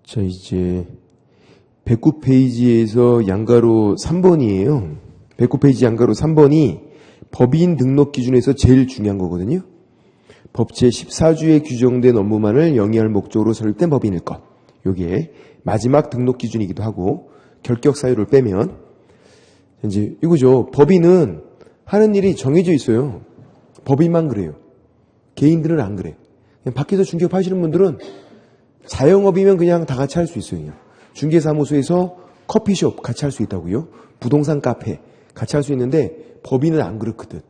자, 이제 109페이지에서 양가로 3번이에요. 109페이지 양가로 3번이 법인 등록 기준에서 제일 중요한 거거든요. 법 제14조에 규정된 업무만을 영위할 목적으로 설립된 법인일 것. 요게 마지막 등록 기준이기도 하고 결격 사유를 빼면 이제 이거죠. 법인은 하는 일이 정해져 있어요. 법인만 그래요. 개인들은 안 그래. 그냥 밖에서 중개업하시는 분들은 자영업이면 그냥 다 같이 할 수 있어요. 그냥. 중개사무소에서 커피숍 같이 할 수 있다고요. 부동산 카페 같이 할 수 있는데 법인은 안 그렇거든.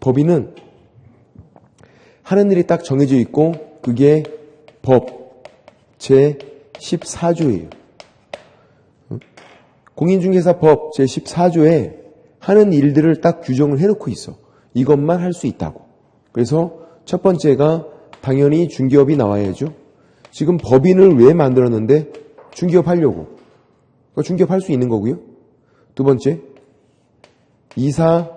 법인은 하는 일이 딱 정해져 있고 그게 법 제14조예요. 공인중개사법 제14조에 하는 일들을 딱 규정을 해놓고 있어. 이것만 할 수 있다고. 그래서 첫 번째가 당연히 중개업이 나와야죠. 지금 법인을 왜 만들었는데 중개업 하려고. 그러니까 중개업 할 수 있는 거고요. 두 번째, 이사,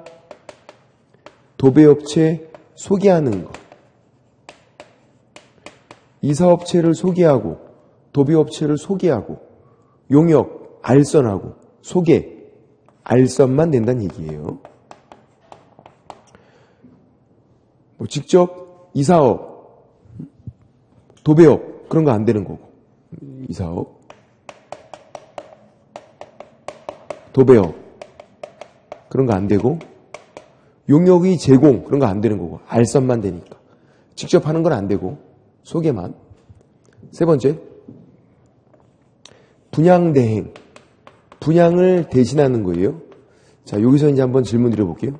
도배업체 소개하는 거. 이사업체를 소개하고 도배업체를 소개하고 용역, 알선하고 소개, 알선만 된다는 얘기예요. 뭐 직접 이사업, 도배업 그런 거 안 되는 거고. 이사업, 도배업 그런 거 안 되고 용역의 제공 그런 거 안 되는 거고. 알선만 되니까. 직접 하는 건 안 되고 소개만. 세 번째, 분양대행. 분양을 대신하는 거예요. 자, 여기서 이제 한번 질문 드려볼게요.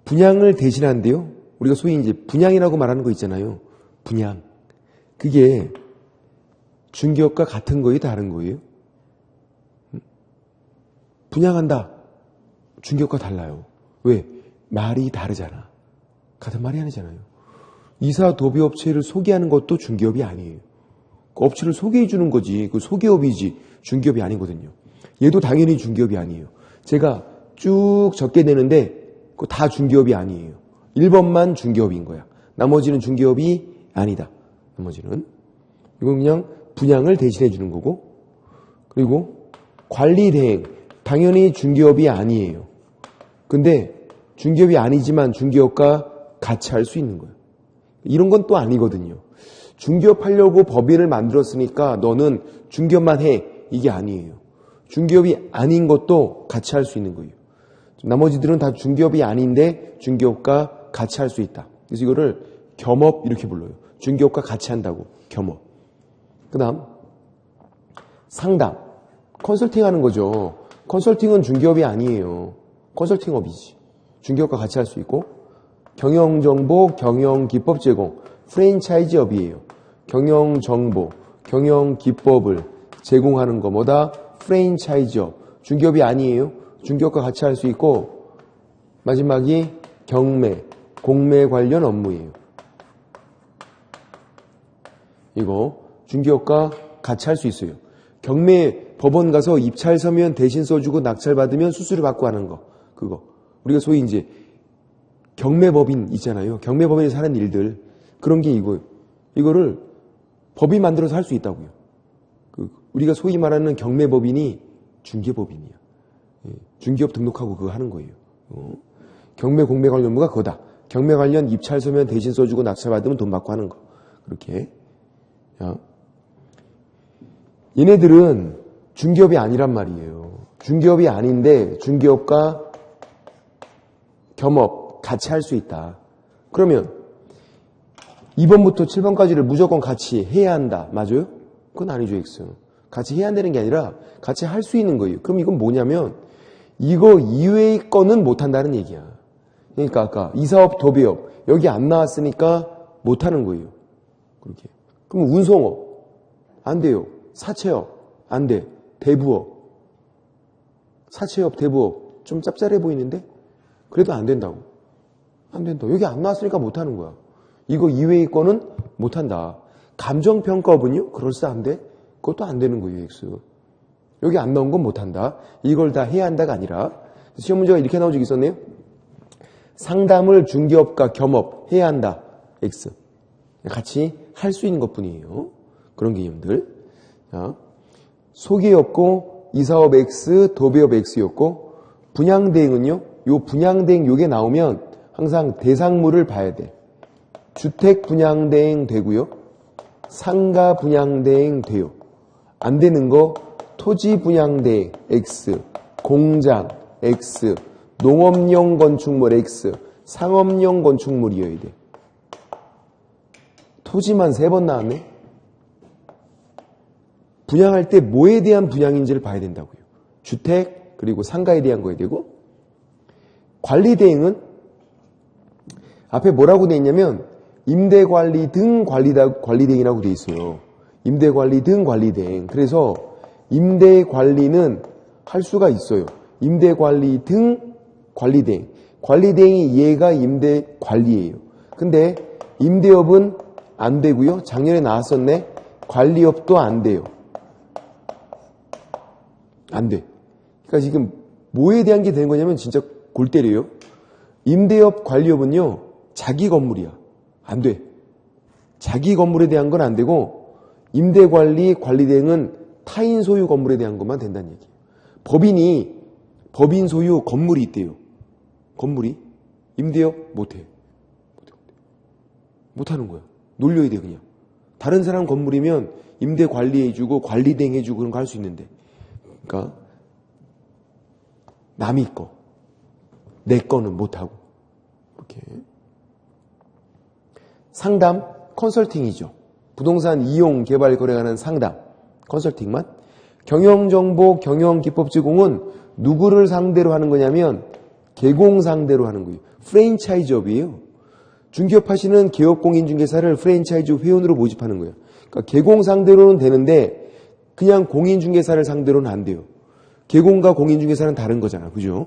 분양을 대신한대요. 우리가 소위 이제 분양이라고 말하는 거 있잖아요. 분양. 그게 중개업과 같은 거예요? 다른 거예요? 분양한다. 중개업과 달라요. 왜? 말이 다르잖아. 같은 말이 아니잖아요. 이사 도배업체를 소개하는 것도 중개업이 아니에요. 그 업체를 소개해 주는 거지. 그 소개업이지 중개업이 아니거든요. 얘도 당연히 중개업이 아니에요. 제가 쭉 적게 내는데 그거 다 중개업이 아니에요. 1번만 중개업인 거야. 나머지는 중개업이 아니다. 나머지는. 이건 그냥 분양을 대신해 주는 거고. 그리고 관리대행. 당연히 중개업이 아니에요. 근데 중개업이 아니지만 중개업과 같이 할 수 있는 거예요. 이런 건 또 아니거든요. 중개업 하려고 법인을 만들었으니까 너는 중개업만 해. 이게 아니에요. 중개업이 아닌 것도 같이 할 수 있는 거예요. 나머지들은 다 중개업이 아닌데 중개업과 같이 할 수 있다. 그래서 이거를 겸업 이렇게 불러요. 중개업과 같이 한다고. 겸업. 그 다음 상담. 컨설팅 하는 거죠. 컨설팅은 중개업이 아니에요. 컨설팅업이지. 중개업과 같이 할 수 있고 경영정보, 경영기법 제공. 프랜차이즈업이에요. 경영정보, 경영기법을 제공하는 거 뭐다? 프랜차이즈업. 중개업이 아니에요. 중개업과 같이 할 수 있고 마지막이 경매, 공매 관련 업무예요. 이거 중개업과 같이 할 수 있어요. 경매 법원 가서 입찰 서면 대신 써주고 낙찰 받으면 수수료 받고 하는 거. 그거. 우리가 소위 이제 경매법인 있잖아요. 경매법인에서 하는 일들. 그런 게 이거를 법인 만들어서 할 수 있다고요. 우리가 소위 말하는 경매법인이 중개법인이야. 중개업 등록하고 그거 하는 거예요. 경매 공매 관련 업무가 그거다. 경매 관련 입찰 서면 대신 써주고 낙찰 받으면 돈 받고 하는 거. 그렇게. 자. 얘네들은 중개업이 아니란 말이에요. 중개업이 아닌데 중개업과 겸업 같이 할 수 있다. 그러면 2번부터 7번까지를 무조건 같이 해야 한다. 맞아요? 그건 아니죠, X. 같이 해야 한다는 게 아니라 같이 할 수 있는 거예요. 그럼 이건 뭐냐면 이거 이외의 거는 못한다는 얘기야. 그러니까 아까 이사업, 도배업 여기 안 나왔으니까 못하는 거예요. 그렇게. 그럼 운송업 안 돼요. 사채업 안 돼. 대부업 사채업, 대부업 좀 짭짤해 보이는데 그래도 안 된다고. 안 된다. 여기 안 나왔으니까 못하는 거야. 이거 이외의 거는 못한다. 감정평가업은요? 그럴싸한데 그것도 안 되는 거예요. X. 여기 안 나온 건 못한다. 이걸 다 해야 한다가 아니라 시험 문제가 이렇게 나온 적이 있었네요. 상담을 중개업과 겸업 해야 한다. X. 같이 할 수 있는 것뿐이에요. 그런 개념들. 자, 소개업고 이사업 X, 도배업 X였고 분양대행은요. 요 분양대행 요게 나오면 항상 대상물을 봐야 돼. 주택 분양대행 되고요. 상가 분양대행 돼요. 안 되는 거 토지 분양대행 X, 공장 X, 농업용 건축물 X, 상업용 건축물이어야 돼. 토지만 3번 나왔네. 분양할 때 뭐에 대한 분양인지를 봐야 된다고요. 주택 그리고 상가에 대한 거야 되고 관리대행은 앞에 뭐라고 돼 있냐면 임대관리 등 관리대행이라고 돼 있어요. 임대관리 등 관리대행. 그래서 임대관리는 할 수가 있어요. 임대관리 등 관리대행. 관리대행이 얘가 임대관리예요. 근데 임대업은 안 되고요. 작년에 나왔었네. 관리업도 안 돼요. 안 돼. 그러니까 지금 뭐에 대한 게 되는 거냐면 진짜 골 때려요. 임대업, 관리업은요. 자기 건물이야. 안 돼. 자기 건물에 대한 건 안 되고 임대관리, 관리대행은 타인 소유 건물에 대한 것만 된다는 얘기예요. 법인 소유 건물이 있대요. 건물이. 임대업 못해. 못하는 거야. 놀려야 돼 그냥. 다른 사람 건물이면 임대 관리해주고 관리대행 해주고 그런 거 할 수 있는데 그러니까 남이 거, 내 거는 못하고 이렇게. 상담, 컨설팅이죠. 부동산 이용, 개발, 거래에 관한 상담, 컨설팅만. 경영정보, 경영기법 제공은 누구를 상대로 하는 거냐면 개공 상대로 하는 거예요. 프랜차이즈업이에요. 중개업 하시는 개업공인중개사를 프랜차이즈 회원으로 모집하는 거예요. 그러니까 개공 상대로는 되는데 그냥 공인중개사를 상대로는 안 돼요. 개공과 공인중개사는 다른 거잖아. 그죠?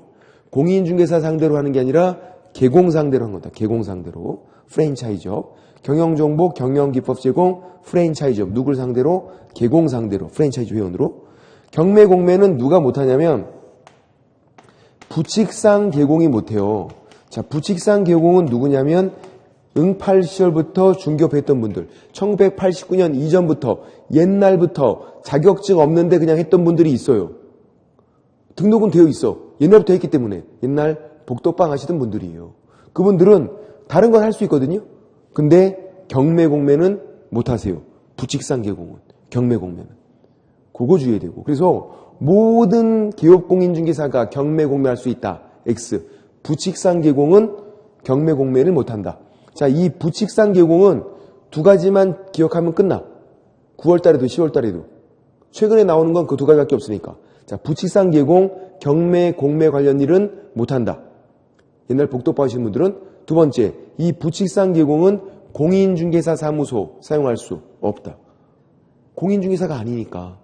공인중개사 상대로 하는 게 아니라 개공 상대로 하는 거다. 개공 상대로. 프랜차이즈업. 경영정보, 경영기법 제공, 프랜차이즈업. 누굴 상대로? 개공 상대로. 프랜차이즈 회원으로. 경매 공매는 누가 못하냐면 부칙상 개공이 못해요. 자, 부칙상 개공은 누구냐면 응팔 시절부터 중개업했던 분들, 1989년 이전부터 옛날부터 자격증 없는데 그냥 했던 분들이 있어요. 등록은 되어 있어. 옛날부터 했기 때문에. 옛날 복덕방 하시던 분들이에요. 그분들은 다른 건 할 수 있거든요. 근데 경매 공매는 못 하세요. 부칙상 개공은. 경매 공매는. 그거 주의해야 되고. 그래서 모든 개업공인중개사가 경매 공매할 수 있다. X. 부칙상 개공은 경매 공매를 못한다. 자, 이 부칙상 개공은 두 가지만 기억하면 끝나. 9월 달에도 10월 달에도. 최근에 나오는 건 그 두 가지밖에 없으니까. 자, 부칙상 개공, 경매 공매 관련 일은 못한다. 옛날 복덕방 하시는 분들은. 두 번째, 이 부칙상 개공은 공인중개사 사무소 사용할 수 없다. 공인중개사가 아니니까.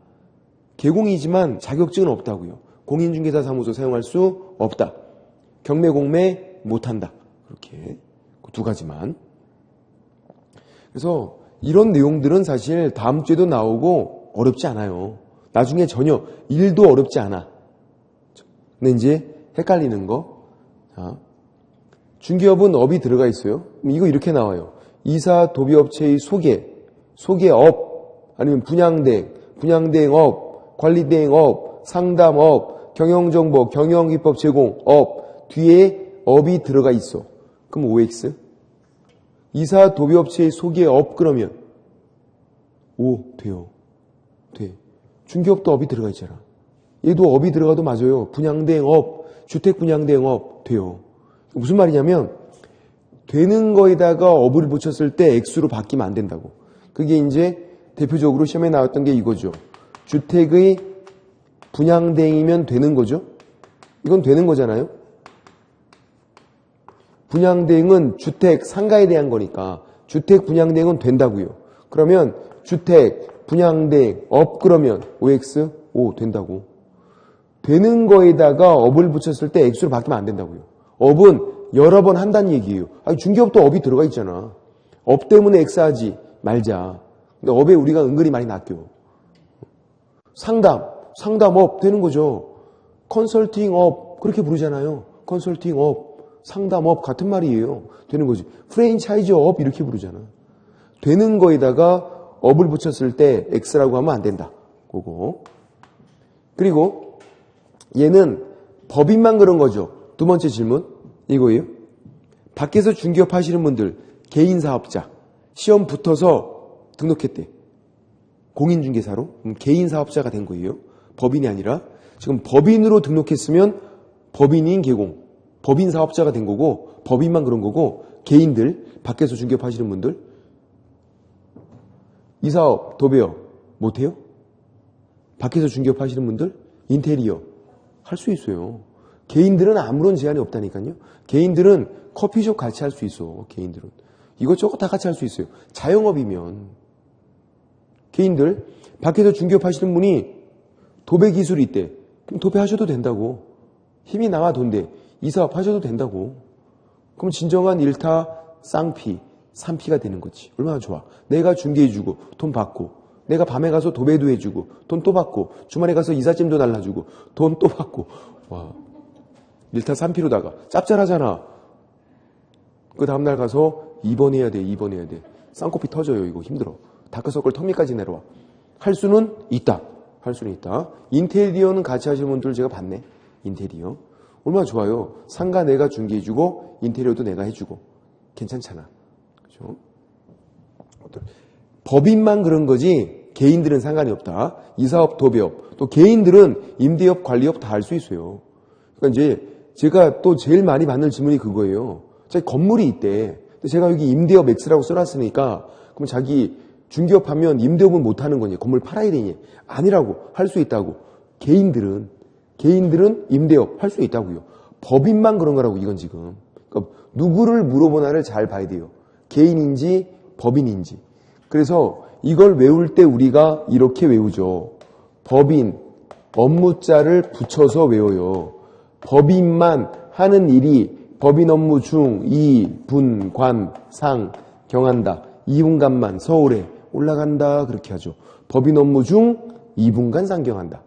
개공이지만 자격증은 없다고요. 공인중개사 사무소 사용할 수 없다. 경매 공매 못한다. 그렇게 그 두 가지만. 그래서 이런 내용들은 사실 다음 주에도 나오고 어렵지 않아요. 나중에 전혀 일도 어렵지 않아. 근데 이제 헷갈리는 거. 자, 중개업은 업이 들어가 있어요. 이거 이렇게 나와요. 이사 도비업체의 소개업, 아니면 분양대행업, 관리대행업, 상담업, 경영정보, 경영기법 제공업, 뒤에 업이 들어가 있어. 그럼 OX. 이사 도비업체의 소개업 그러면 O 돼요. 돼. 중개업도 업이 들어가 있잖아. 얘도 업이 들어가도 맞아요. 분양대행업, 주택분양대행업 돼요. 무슨 말이냐면 되는 거에다가 업을 붙였을 때 X로 바뀌면 안 된다고. 그게 이제 대표적으로 시험에 나왔던 게 이거죠. 주택의 분양대행이면 되는 거죠. 이건 되는 거잖아요. 분양대행은 주택, 상가에 대한 거니까 주택 분양대행은 된다고요. 그러면 주택, 분양대행, 업 그러면 OX? O 된다고. 되는 거에다가 업을 붙였을 때 X로 바뀌면 안 된다고요. 업은 여러 번 한다는 얘기예요. 아니, 중개업도 업이 들어가 있잖아. 업 때문에 X 하지 말자. 근데 업에 우리가 은근히 많이 낚여. 상담업 되는 거죠. 컨설팅업 그렇게 부르잖아요. 컨설팅업, 상담업 같은 말이에요. 되는 거지. 프랜차이즈업 이렇게 부르잖아. 되는 거에다가 업을 붙였을 때 X라고 하면 안 된다. 그거. 그리고 얘는 법인만 그런 거죠. 두 번째 질문 이거예요. 밖에서 중개업 하시는 분들, 개인 사업자, 시험 붙어서 등록했대. 공인중개사로. 개인 사업자가 된 거예요. 법인이 아니라. 지금 법인으로 등록했으면 법인인 개공, 법인 사업자가 된 거고, 법인만 그런 거고, 개인들, 밖에서 중개업 하시는 분들, 이 사업, 도배업 못해요? 밖에서 중개업 하시는 분들, 인테리어 할 수 있어요. 개인들은 아무런 제한이 없다니까요. 개인들은 커피숍 같이 할 수 있어. 개인들은 이것저것 다 같이 할 수 있어요. 자영업이면. 개인들 밖에서 중개업 하시는 분이 도배 기술이 있대. 그럼 도배하셔도 된다고. 힘이 나와 돈데 이 사업 하셔도 된다고. 그럼 진정한 1타 쌍피 3피가 되는 거지. 얼마나 좋아. 내가 중개해주고 돈 받고, 내가 밤에 가서 도배도 해주고 돈 또 받고, 주말에 가서 이삿짐도 날라주고 돈 또 받고. 와, 1타 3피로다가 짭짤하잖아. 그 다음날 가서 입원해야 돼. 입원해야 돼. 쌍코피 터져요. 이거 힘들어. 다크서클 턱밑까지 내려와. 할 수는 있다. 할 수는 있다. 인테리어는 같이 하시는 분들 제가 봤네. 인테리어 얼마나 좋아요. 상가 내가 중개해주고 인테리어도 내가 해주고. 괜찮잖아. 그렇죠? 법인만 그런 거지 개인들은 상관이 없다. 이사업, 도배업, 또 개인들은 임대업, 관리업 다 할 수 있어요. 그러니까 이제 제가 또 제일 많이 받는 질문이 그거예요. 자기 건물이 있대. 근데 제가 여기 임대업 X라고 써놨으니까 그럼 자기 중개업 하면 임대업은 못 하는 거니? 건물 팔아야 되니? 아니라고. 할 수 있다고. 개인들은 임대업 할 수 있다고요. 법인만 그런 거라고. 이건 지금. 그러니까 누구를 물어보나를 잘 봐야 돼요. 개인인지 법인인지. 그래서 이걸 외울 때 우리가 이렇게 외우죠. 법인, 업무자를 붙여서 외워요. 법인만 하는 일이 법인 업무 중, 이, 분, 관, 상, 경한다. 2분간만 서울에 올라간다. 그렇게 하죠. 법인 업무 중 2분간 상경한다.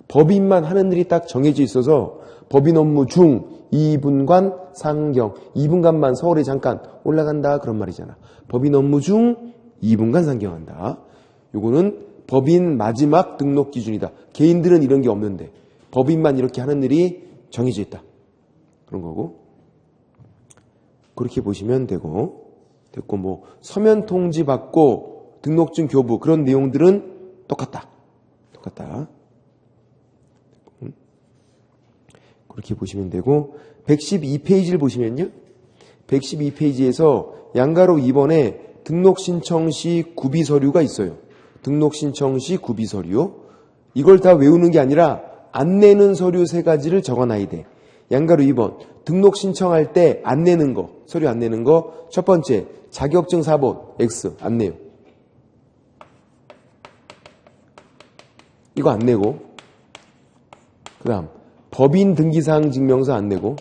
법인만 하는 일이 딱 정해져 있어서 법인 업무 중 2분간 상경, 2분간만 서울에 잠깐 올라간다. 그런 말이잖아. 법인 업무 중 2분간 상경한다. 요거는 법인 마지막 등록 기준이다. 개인들은 이런 게 없는데 법인만 이렇게 하는 일이 정해져 있다. 그런 거고. 그렇게 보시면 되고. 됐고, 뭐 서면 통지 받고 등록증 교부 그런 내용들은 똑같다. 그렇게 보시면 되고, 112페이지를 보시면요. 112페이지에서 양가로 2번에 등록 신청 시 구비 서류가 있어요. 등록 신청 시 구비 서류. 이걸 다 외우는 게 아니라 안 내는 서류 3가지를 적어놔야 돼. 양가로 2번 등록 신청할 때 안 내는 거, 서류 안 내는 거. 첫 번째, 자격증 사본 X 안 내요. 이거 안 내고, 그 다음 법인 등기사항 증명서 안 내고,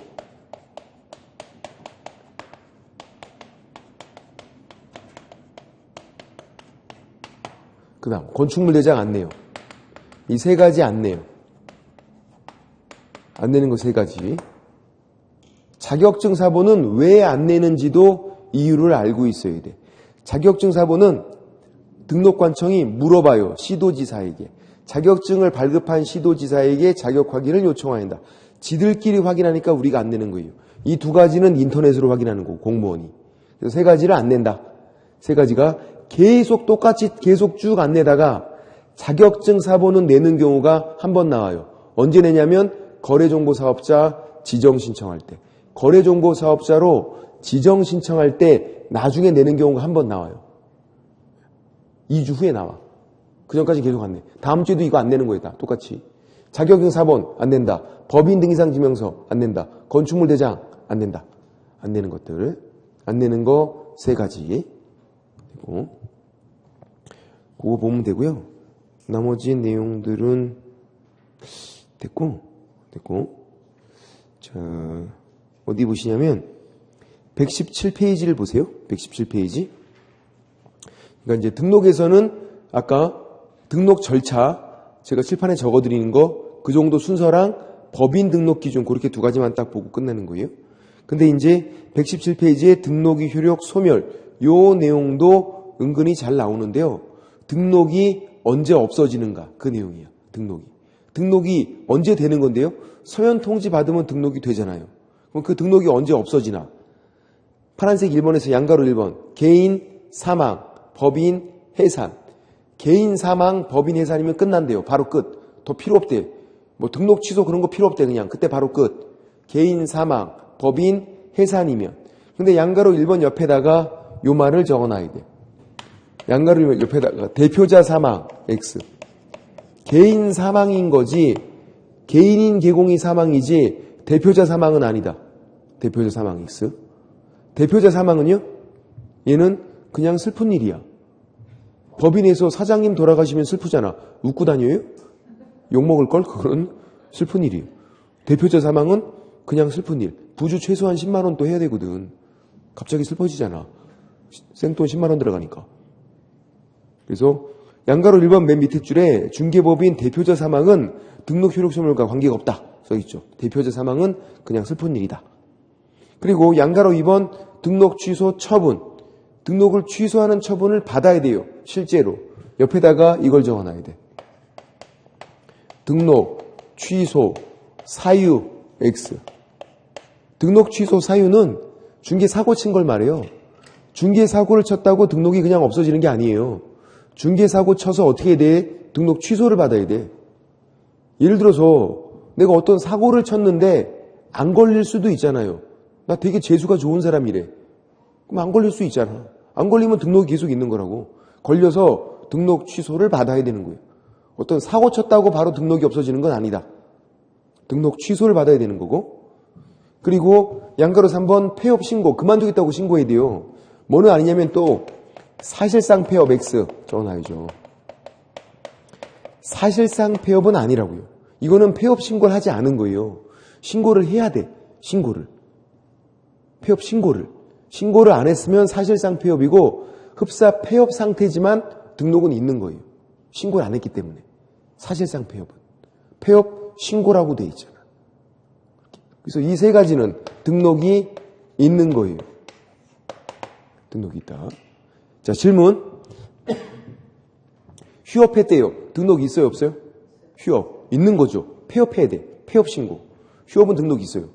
그 다음 건축물 대장 안 내요. 이 3가지 안 내요. 안 내는 거 3가지. 자격증 사본은 왜 안 내는지도 이유를 알고 있어야 돼. 자격증 사본은 등록관청이 물어봐요. 시도지사에게. 자격증을 발급한 시도지사에게 자격 확인을 요청한다. 지들끼리 확인하니까 우리가 안 내는 거예요. 이 2가지는 인터넷으로 확인하는 거고, 공무원이. 그래서 3가지를 안 낸다. 3가지가 계속 똑같이 계속 쭉 안 내다가 자격증 사본은 내는 경우가 한 번 나와요. 언제 내냐면 거래정보사업자 지정 신청할 때. 거래정보사업자로 지정 신청할 때 나중에 내는 경우가 한 번 나와요. 2주 후에 나와. 그 전까지 계속 안 내. 다음 주에도 이거 안 내는 거예요. 다 똑같이. 자격증 사본 안 낸다. 법인 등기상 증명서 안 낸다. 건축물 대장 안 낸다. 안 내는 것들. 안 내는 거 3가지. 그리고 그거 보면 되고요. 나머지 내용들은 됐고. 자, 어디 보시냐면 117페이지를 보세요. 117페이지. 그러니까 이제 등록에서는 아까 등록 절차 제가 칠판에 적어드리는 거 그 정도 순서랑 법인 등록 기준 그렇게 2가지만 딱 보고 끝내는 거예요. 근데 이제 117페이지에 등록이 효력 소멸 요 내용도 은근히 잘 나오는데요. 등록이 언제 없어지는가 그 내용이야. 등록이 언제 되는 건데요. 서면 통지 받으면 등록이 되잖아요. 그럼 그 등록이 언제 없어지나. 파란색 1번에서 양가로 1번 개인 사망 법인 해산. 개인 사망 법인 해산이면 끝난대요. 바로 끝. 더 필요 없대. 뭐 등록 취소 그런 거 필요 없대. 그냥 그때 바로 끝. 개인 사망 법인 해산이면. 근데 양가로 1번 옆에다가 요 말을 적어놔야 돼. 양가로 옆에다가 대표자 사망 X. 개인 사망인 거지 개인인 개공이 사망이지 대표자 사망은 아니다. 대표자 사망 X. 대표자 사망은요? 얘는 그냥 슬픈 일이야. 법인에서 사장님 돌아가시면 슬프잖아. 웃고 다녀요? 욕먹을 걸? 그건 슬픈 일이에요. 대표자 사망은 그냥 슬픈 일. 부주 최소한 10만 원 또 해야 되거든. 갑자기 슬퍼지잖아. 생돈 10만 원 들어가니까. 그래서 양가로 1번 맨 밑에 줄에 중개법인 대표자 사망은 등록 효력 소멸과 관계가 없다. 써있죠. 대표자 사망은 그냥 슬픈 일이다. 그리고 양가로 2번 등록 취소 처분. 등록을 취소하는 처분을 받아야 돼요. 실제로. 옆에다가 이걸 적어놔야 돼. 등록 취소 사유 X. 등록 취소 사유는 중개사고 친 걸 말해요. 중개사고를 쳤다고 등록이 그냥 없어지는 게 아니에요. 중개사고 쳐서 어떻게 돼? 등록 취소를 받아야 돼. 예를 들어서 내가 어떤 사고를 쳤는데 안 걸릴 수도 있잖아요. 나 되게 재수가 좋은 사람이래. 그럼 안 걸릴 수 있잖아. 안 걸리면 등록이 계속 있는 거라고. 걸려서 등록 취소를 받아야 되는 거예요. 어떤 사고 쳤다고 바로 등록이 없어지는 건 아니다. 등록 취소를 받아야 되는 거고. 그리고 양가로 3번 폐업 신고. 그만두겠다고 신고해야 돼요. 뭐는 아니냐면 또 사실상 폐업 X 적어놔야죠. 사실상 폐업은 아니라고요. 이거는 폐업 신고를 하지 않은 거예요. 신고를 해야 돼. 신고를. 폐업 신고를. 신고를 안 했으면 사실상 폐업이고 흡사 폐업 상태지만 등록은 있는 거예요. 신고를 안 했기 때문에. 사실상 폐업은. 폐업 신고라고 돼 있잖아. 그래서 이 세 가지는 등록이 있는 거예요. 등록이 있다. 자, 질문. 휴업했대요. 등록이 있어요, 없어요? 휴업. 있는 거죠. 폐업해야 돼. 폐업 신고. 휴업은 등록이 있어요.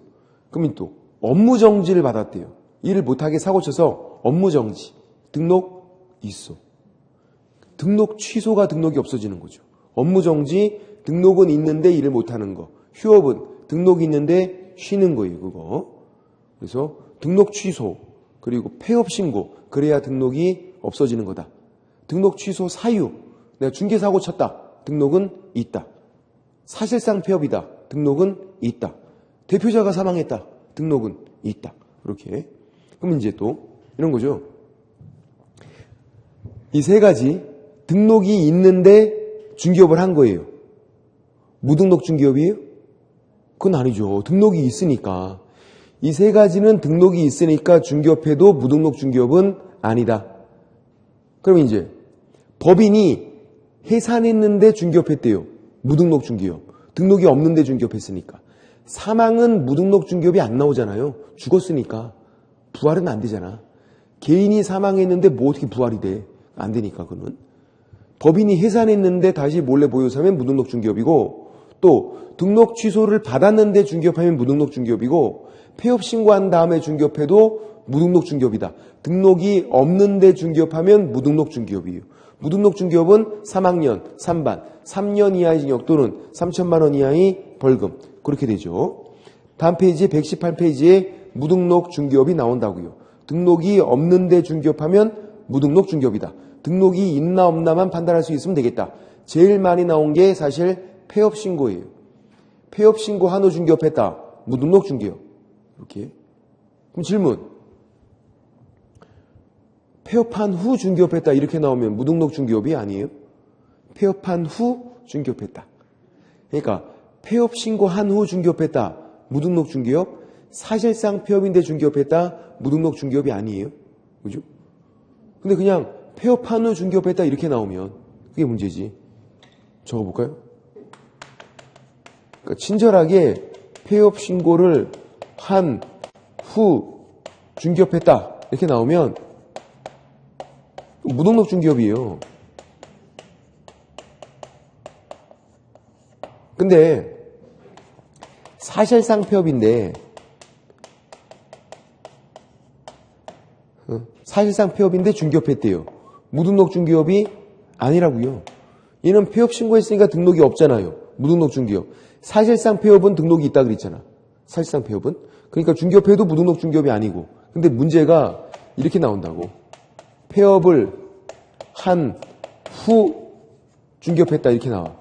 그러면 또 업무 정지를 받았대요. 일을 못하게 사고 쳐서 업무 정지. 등록 있어. 등록 취소가 등록이 없어지는 거죠. 업무 정지, 등록은 있는데 일을 못하는 거. 휴업은 등록이 있는데 쉬는 거예요, 그거. 그래서 등록 취소, 그리고 폐업 신고, 그래야 등록이 없어지는 거다. 등록 취소 사유, 내가 중개사고 쳤다. 등록은 있다. 사실상 폐업이다. 등록은 있다. 대표자가 사망했다. 등록은 있다. 이렇게. 그럼 이제 또 이런 거죠. 이 세 가지 등록이 있는데 중개업을 한 거예요. 무등록 중개업이에요? 그건 아니죠. 등록이 있으니까. 이 세 가지는 등록이 있으니까 중개업해도 무등록 중개업은 아니다. 그럼 이제 법인이 해산했는데 중개업했대요. 무등록 중개업. 등록이 없는데 중개업했으니까. 사망은 무등록 중개업이 안 나오잖아요. 죽었으니까. 부활은 안 되잖아. 개인이 사망했는데 뭐 어떻게 부활이 돼? 안 되니까 그는. 법인이 해산했는데 다시 몰래 보유사면 무등록 중개업이고, 또 등록 취소를 받았는데 중개업하면 무등록 중개업이고, 폐업 신고한 다음에 중개업해도 무등록 중개업이다. 등록이 없는데 중개업하면 무등록 중개업이에요. 무등록 중개업은 3학년 3반 3년 이하의 징역 또는 3천만 원 이하의 벌금. 그렇게 되죠. 다음 페이지 118페이지에 무등록 중개업이 나온다고요. 등록이 없는데 중개업하면 무등록 중개업이다. 등록이 있나 없나만 판단할 수 있으면 되겠다. 제일 많이 나온 게 사실 폐업 신고예요. 폐업 신고한 후 중개업했다. 무등록 중개업. 이렇게. 그럼 질문. 폐업한 후 중개업했다. 이렇게 나오면 무등록 중개업이 아니에요? 폐업한 후 중개업했다. 그러니까 폐업 신고한 후 중개업했다. 무등록 중개업. 사실상 폐업인데 중개업했다. 무등록 중개업이 아니에요. 그죠? 근데 그냥 폐업한 후 중개업했다 이렇게 나오면 그게 문제지. 적어볼까요? 그러니까 친절하게 폐업 신고를 한 후 중개업했다 이렇게 나오면 무등록 중개업이에요. 근데 사실상 폐업인데 사실상 폐업인데 중개업했대요. 무등록 중개업이 아니라고요. 얘는 폐업 신고했으니까 등록이 없잖아요. 무등록 중개업. 사실상 폐업은 등록이 있다 그랬잖아. 사실상 폐업은. 그러니까 중개업해도 무등록 중개업이 아니고. 근데 문제가 이렇게 나온다고. 폐업을 한 후 중개업했다 이렇게 나와.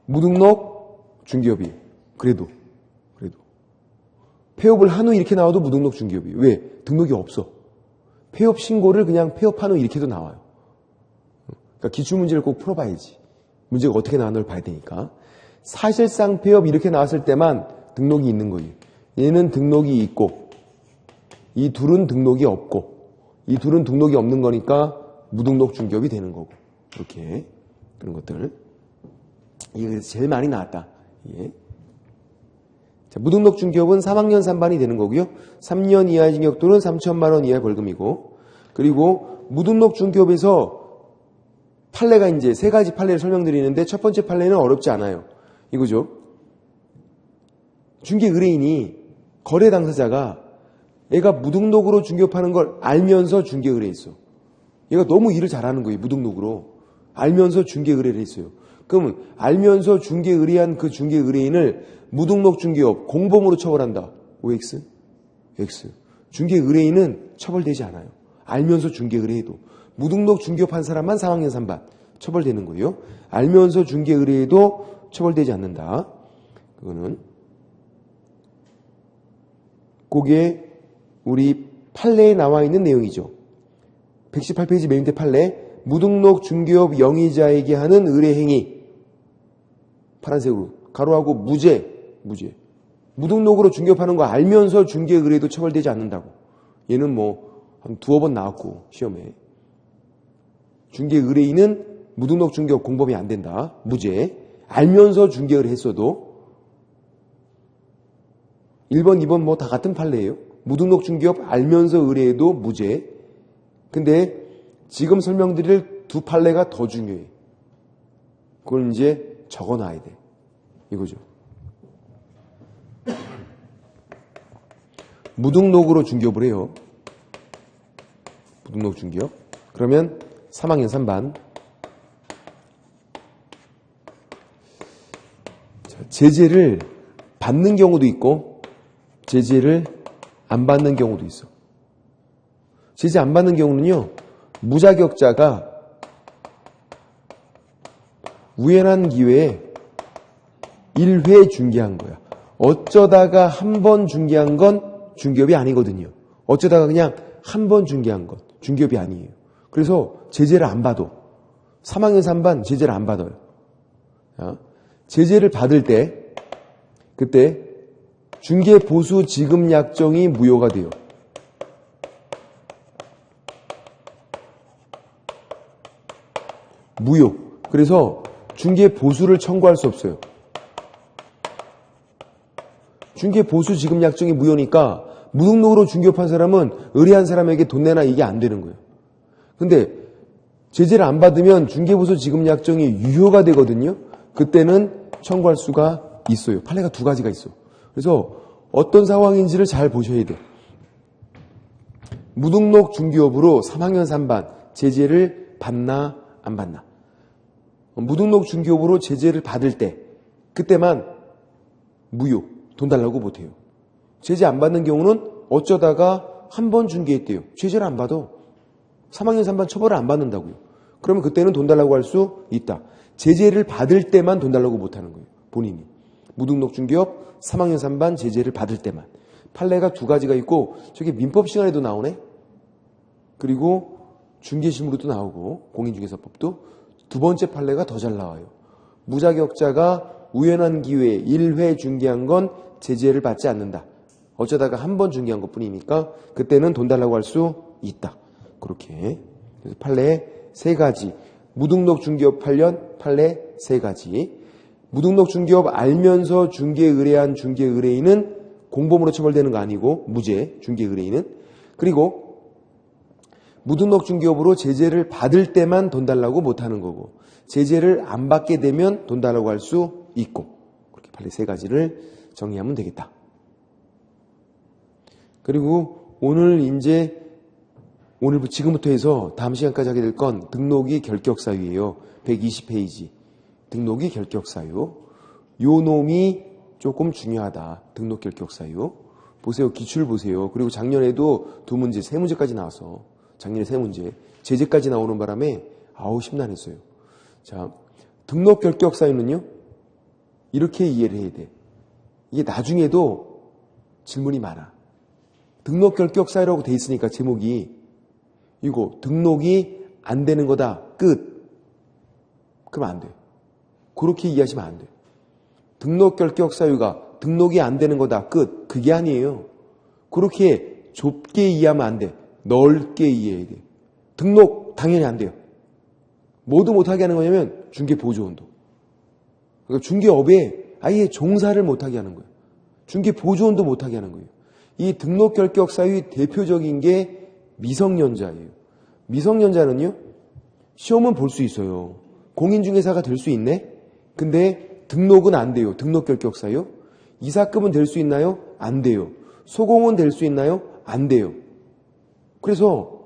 무등록 중개업이. 그래도. 폐업을 한 후 이렇게 나와도 무등록 중개업이. 왜? 등록이 없어. 폐업 신고를 그냥 폐업한 후 이렇게도 나와요. 그러니까 기출문제를 꼭 풀어봐야지. 문제가 어떻게 나왔는지 봐야 되니까. 사실상 폐업 이렇게 나왔을 때만 등록이 있는 거예요. 얘는 등록이 있고 이 둘은 등록이 없고 이 둘은 등록이 없는 거니까 무등록 중개업이 되는 거고. 이렇게 그런 것들. 이게 그래서 제일 많이 나왔다. 예. 자, 무등록 중개업은 3학년 3반이 되는 거고요. 3년 이하의 징역 또는 3천만 원 이하의 벌금이고, 그리고 무등록 중개업에서 판례가 이제 세 가지 판례를 설명드리는데 첫 번째 판례는 어렵지 않아요. 이거죠. 중개 의뢰인이 거래 당사자가 얘가 무등록으로 중개업하는 걸 알면서 중개 의뢰했어. 얘가 너무 일을 잘하는 거예요. 무등록으로. 알면서 중개 의뢰를 했어요. 그러면 알면서 중개 의뢰한 그 중개 의뢰인을 무등록 중개업 공범으로 처벌한다. OX? X. 중개 의뢰인은 처벌되지 않아요. 알면서 중개 의뢰해도. 무등록 중개업한 사람만 3학년 3반 처벌되는 거예요. 알면서 중개 의뢰해도 처벌되지 않는다. 그거는 그게 우리 판례에 나와 있는 내용이죠. 118페이지 메인 대 판례. 무등록 중개업 영위자에게 하는 의뢰행위. 파란색으로 가로하고 무죄. 무등록으로 중개업하는 거 알면서 중개 의뢰도 처벌되지 않는다고. 얘는 뭐 한 두어 번 나왔고 시험에. 중개 의뢰인은 무등록 중개업 공범이 안 된다. 무죄. 알면서 중개 의뢰했어도 1번, 2번 뭐 다 같은 판례예요. 무등록 중개업 알면서 의뢰해도 무죄. 근데 지금 설명드릴 두 판례가 더 중요해. 그걸 이제 적어놔야 돼. 이거죠. 무등록으로 중개업을 해요. 무등록 중개업. 그러면 3학년 3반. 제재를 받는 경우도 있고 제재를 안 받는 경우도 있어. 제재 안 받는 경우는요. 무자격자가 우연한 기회에 1회 중개한 거야. 어쩌다가 한 번 중개한 건 중개업이 아니거든요. 어쩌다가 그냥 한 번 중개한 것 중개업이 아니에요. 그래서 제재를 안 받아. 3학년 3반 제재를 안 받아요. 제재를 받을 때 그때 중개보수 지급 약정이 무효가 돼요. 무효. 그래서 중개보수를 청구할 수 없어요. 중개보수 지급 약정이 무효니까 무등록으로 중개업한 사람은 의뢰한 사람에게 돈 내나 이게 안 되는 거예요. 근데 제재를 안 받으면 중개보수 지급 약정이 유효가 되거든요. 그때는 청구할 수가 있어요. 판례가 두 가지가 있어. 그래서 어떤 상황인지를 잘 보셔야 돼요. 무등록 중개업으로 3학년 3반 제재를 받나 안 받나. 무등록 중개업으로 제재를 받을 때 그때만 무효. 돈 달라고 못해요. 제재 안 받는 경우는 어쩌다가 한 번 중개했대요. 제재를 안 받아. 3학년 3반 처벌을 안 받는다고요. 그러면 그때는 돈 달라고 할 수 있다. 제재를 받을 때만 돈 달라고 못하는 거예요. 본인이. 무등록 중개업 3학년 3반 제재를 받을 때만. 판례가 두 가지가 있고 저게 민법 시간에도 나오네. 그리고 중개심으로도 나오고 공인중개사법도 두 번째 판례가 더 잘 나와요. 무자격자가 우연한 기회에 1회 중개한 건 제재를 받지 않는다. 어쩌다가 한 번 중개한 것뿐이니까 그때는 돈 달라고 할 수 있다. 그렇게. 그래서 판례 세 가지. 무등록 중개업 8년 판례 세 가지. 무등록 중개업 알면서 중개 의뢰한 중개 의뢰인은 공범으로 처벌되는 거 아니고 무죄. 중개 의뢰인은. 그리고 무등록 중개업으로 제재를 받을 때만 돈 달라고 못하는 거고 제재를 안 받게 되면 돈 달라고 할 수 있고 판례 세 가지를 정리하면 되겠다. 그리고 지금부터 해서 다음 시간까지 하게 될 건 등록이 결격사유예요. 120페이지. 등록이 결격사유. 요 놈이 조금 중요하다. 등록 결격사유. 보세요. 기출 보세요. 그리고 작년에도 두 문제, 세 문제까지 나와서 작년에 세 문제, 제재까지 나오는 바람에 심란했어요. 자, 등록 결격사유는요. 이렇게 이해를 해야 돼. 이게 나중에도 질문이 많아. 등록 결격사유라고 돼 있으니까 제목이 이거 등록이 안 되는 거다. 끝. 그럼 안 돼. 그렇게 이해하시면 안 돼. 등록 결격사유가 등록이 안 되는 거다. 끝. 그게 아니에요. 그렇게 좁게 이해하면 안 돼. 넓게 이해해야 돼. 등록 당연히 안 돼요. 뭐도 못하게 하는 거냐면 중개보조원도. 그러니까 중개업에 아예 종사를 못하게 하는 거예요. 중개보조원도 못하게 하는 거예요. 이 등록 결격 사유의 대표적인 게 미성년자예요. 미성년자는요, 시험은 볼 수 있어요. 공인중개사가 될 수 있네? 근데 등록은 안 돼요. 등록 결격 사유. 이사급은 될 수 있나요? 안 돼요. 소공은 될 수 있나요? 안 돼요. 그래서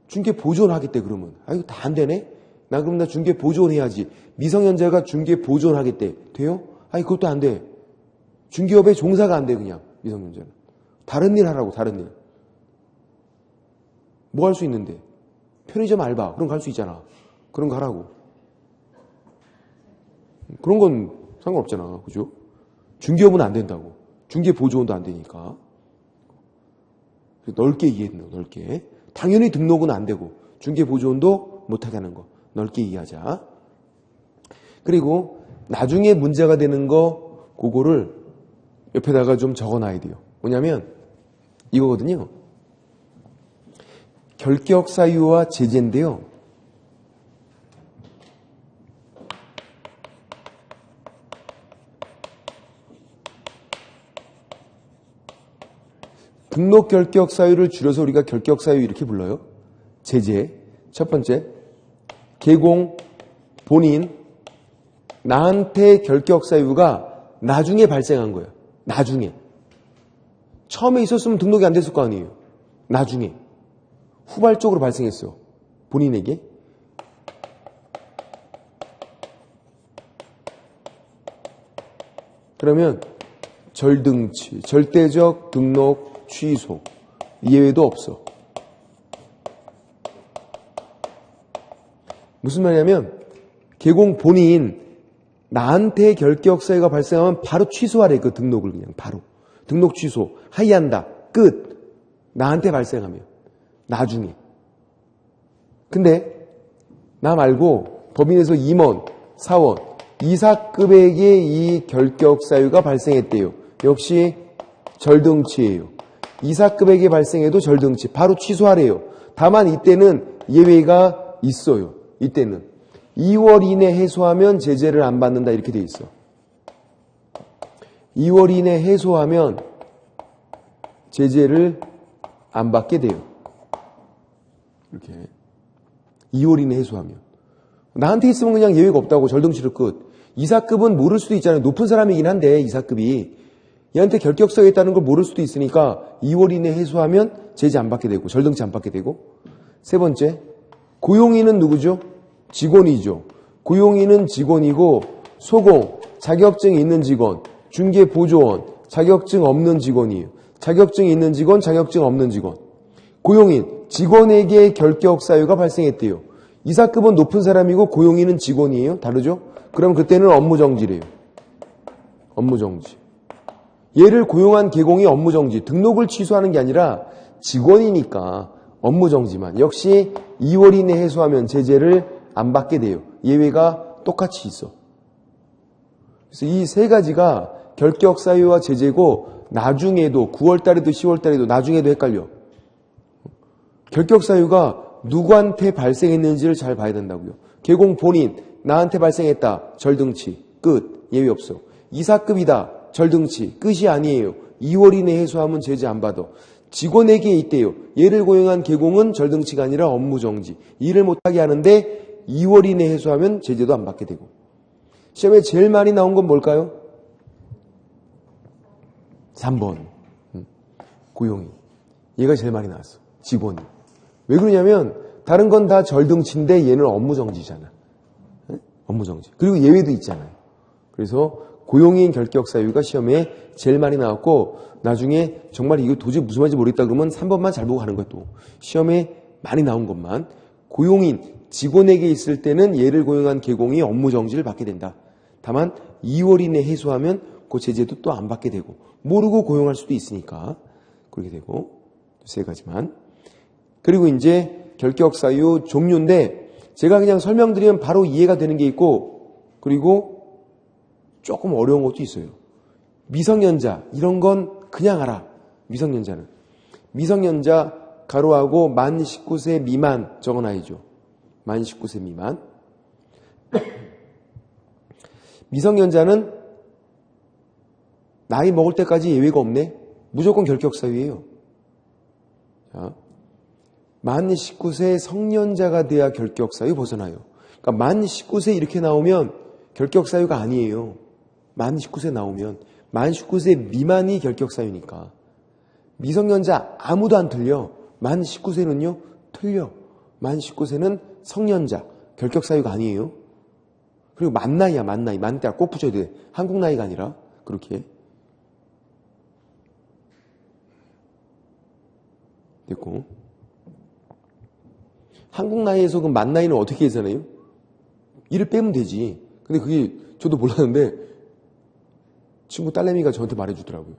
중개보조원 하겠대, 그러면. 이거 다 안 되네? 그럼 나 중개보조원 해야지. 미성년자가 중개보조원 하겠대. 돼요? 그것도 안 돼. 중개업에 종사가 안 돼, 그냥. 미성년자는. 다른 일 하라고, 다른 일. 뭐 할 수 있는데? 편의점 알바, 그런 거 할 수 있잖아. 그런 거 하라고. 그런 건 상관없잖아. 그죠? 중개업은 안 된다고. 중개보조원도 안 되니까. 넓게 이해해야 넓게. 당연히 등록은 안 되고, 중개보조원도 못하게 하는 거. 넓게 이해하자. 그리고 나중에 문제가 되는 거, 그거를 옆에다가 좀 적어놔야 돼요. 뭐냐면, 이거거든요. 결격사유와 제재인데요. 등록 결격사유를 줄여서 우리가 결격사유 이렇게 불러요. 제재. 첫 번째, 개공, 본인, 나한테 결격사유가 나중에 발생한 거예요. 나중에. 처음에 있었으면 등록이 안 됐을 거 아니에요. 나중에. 후발적으로 발생했어. 본인에게. 그러면 절등치, 절대적 등록 취소. 예외도 없어. 무슨 말이냐면 개공 본인 나한테 결격사유가 발생하면 바로 취소하래. 그 등록을 그냥 바로. 등록 취소. 하이한다. 끝. 나한테 발생하면. 나중에. 근데 나 말고 법인에서 임원, 사원, 이사급에게 이 결격사유가 발생했대요. 역시 절등치예요. 이사급에게 발생해도 절등치. 바로 취소하래요. 다만 이때는 예외가 있어요. 이때는 2월 이내 해소하면 제재를 안 받는다 이렇게 돼 있어. 2월 이내 해소하면 제재를 안 받게 돼요. 이렇게 2월 이내 해소하면. 나한테 있으면 그냥 예외가 없다고. 절등치로 끝. 이사급은 모를 수도 있잖아요. 높은 사람이긴 한데 이사급이 얘한테 결격사유가 있다는 걸 모를 수도 있으니까 2월 이내 해소하면 제재 안 받게 되고 절등치 안 받게 되고. 세 번째, 고용인은 누구죠? 직원이죠. 고용인은 직원이고 소공, 자격증이 있는 직원, 중개보조원, 자격증 없는 직원이에요. 자격증이 있는 직원, 자격증 없는 직원. 고용인, 직원에게 결격사유가 발생했대요. 이사급은 높은 사람이고 고용인은 직원이에요. 다르죠? 그럼 그때는 업무정지래요. 업무정지. 얘를 고용한 개공이 업무정지. 등록을 취소하는 게 아니라 직원이니까 업무정지만. 역시 2월 이내 해소하면 제재를 안 받게 돼요. 예외가 똑같이 있어. 그래서 이 세 가지가 결격사유와 제재고 나중에도 9월달에도 10월달에도 나중에도 헷갈려. 결격사유가 누구한테 발생했는지를 잘 봐야 된다고요. 개공 본인, 나한테 발생했다. 절등치. 끝. 예외 없어. 이사급이다. 절등치. 끝이 아니에요. 2월 이내 해소하면 제재 안 받아. 직원에게 있대요. 얘를 고용한 개공은 절등치가 아니라 업무정지. 일을 못하게 하는데 2월 이내 해소하면 제재도 안 받게 되고. 시험에 제일 많이 나온 건 뭘까요? 3번. 고용인. 얘가 제일 많이 나왔어. 직원이. 왜 그러냐면 다른 건 다 절등치인데 얘는 업무정지잖아. 업무정지. 그리고 예외도 있잖아요. 그래서 고용인 결격 사유가 시험에 제일 많이 나왔고 나중에 정말 이거 도저히 무슨 말인지 모르겠다 그러면 3번만 잘 보고 가는 거야 또. 시험에 많이 나온 것만. 고용인, 직원에게 있을 때는 얘를 고용한 계공이 업무정지를 받게 된다. 다만 2월 이내 해소하면 그 제재도 또 안 받게 되고 모르고 고용할 수도 있으니까 그렇게 되고 세 가지만. 그리고 이제 결격 사유 종류인데 제가 그냥 설명드리면 바로 이해가 되는 게 있고 그리고 조금 어려운 것도 있어요. 미성년자 이런 건 그냥 알아. 미성년자는. 미성년자 가로하고 만 19세 미만 적어놔야죠. 만 19세 미만. 미성년자는 나이 먹을 때까지 예외가 없네. 무조건 결격 사유예요. 자, 만 19세 성년자가 돼야 결격 사유 벗어나요. 그러니까 만 19세 이렇게 나오면 결격 사유가 아니에요. 만 19세 나오면 만 19세 미만이 결격 사유니까. 미성년자 아무도 안 틀려. 만 19세는요 틀려. 만 19세는 성년자 결격 사유가 아니에요. 그리고 만 나이야. 만 나이. 만 때가 꼭 붙여야 돼. 한국 나이가 아니라 그렇게 됐고. 한국 나이에서 그 만 나이는 어떻게 계산해요? 일을 빼면 되지. 근데 그게 저도 몰랐는데 친구 딸내미가 저한테 말해주더라고요.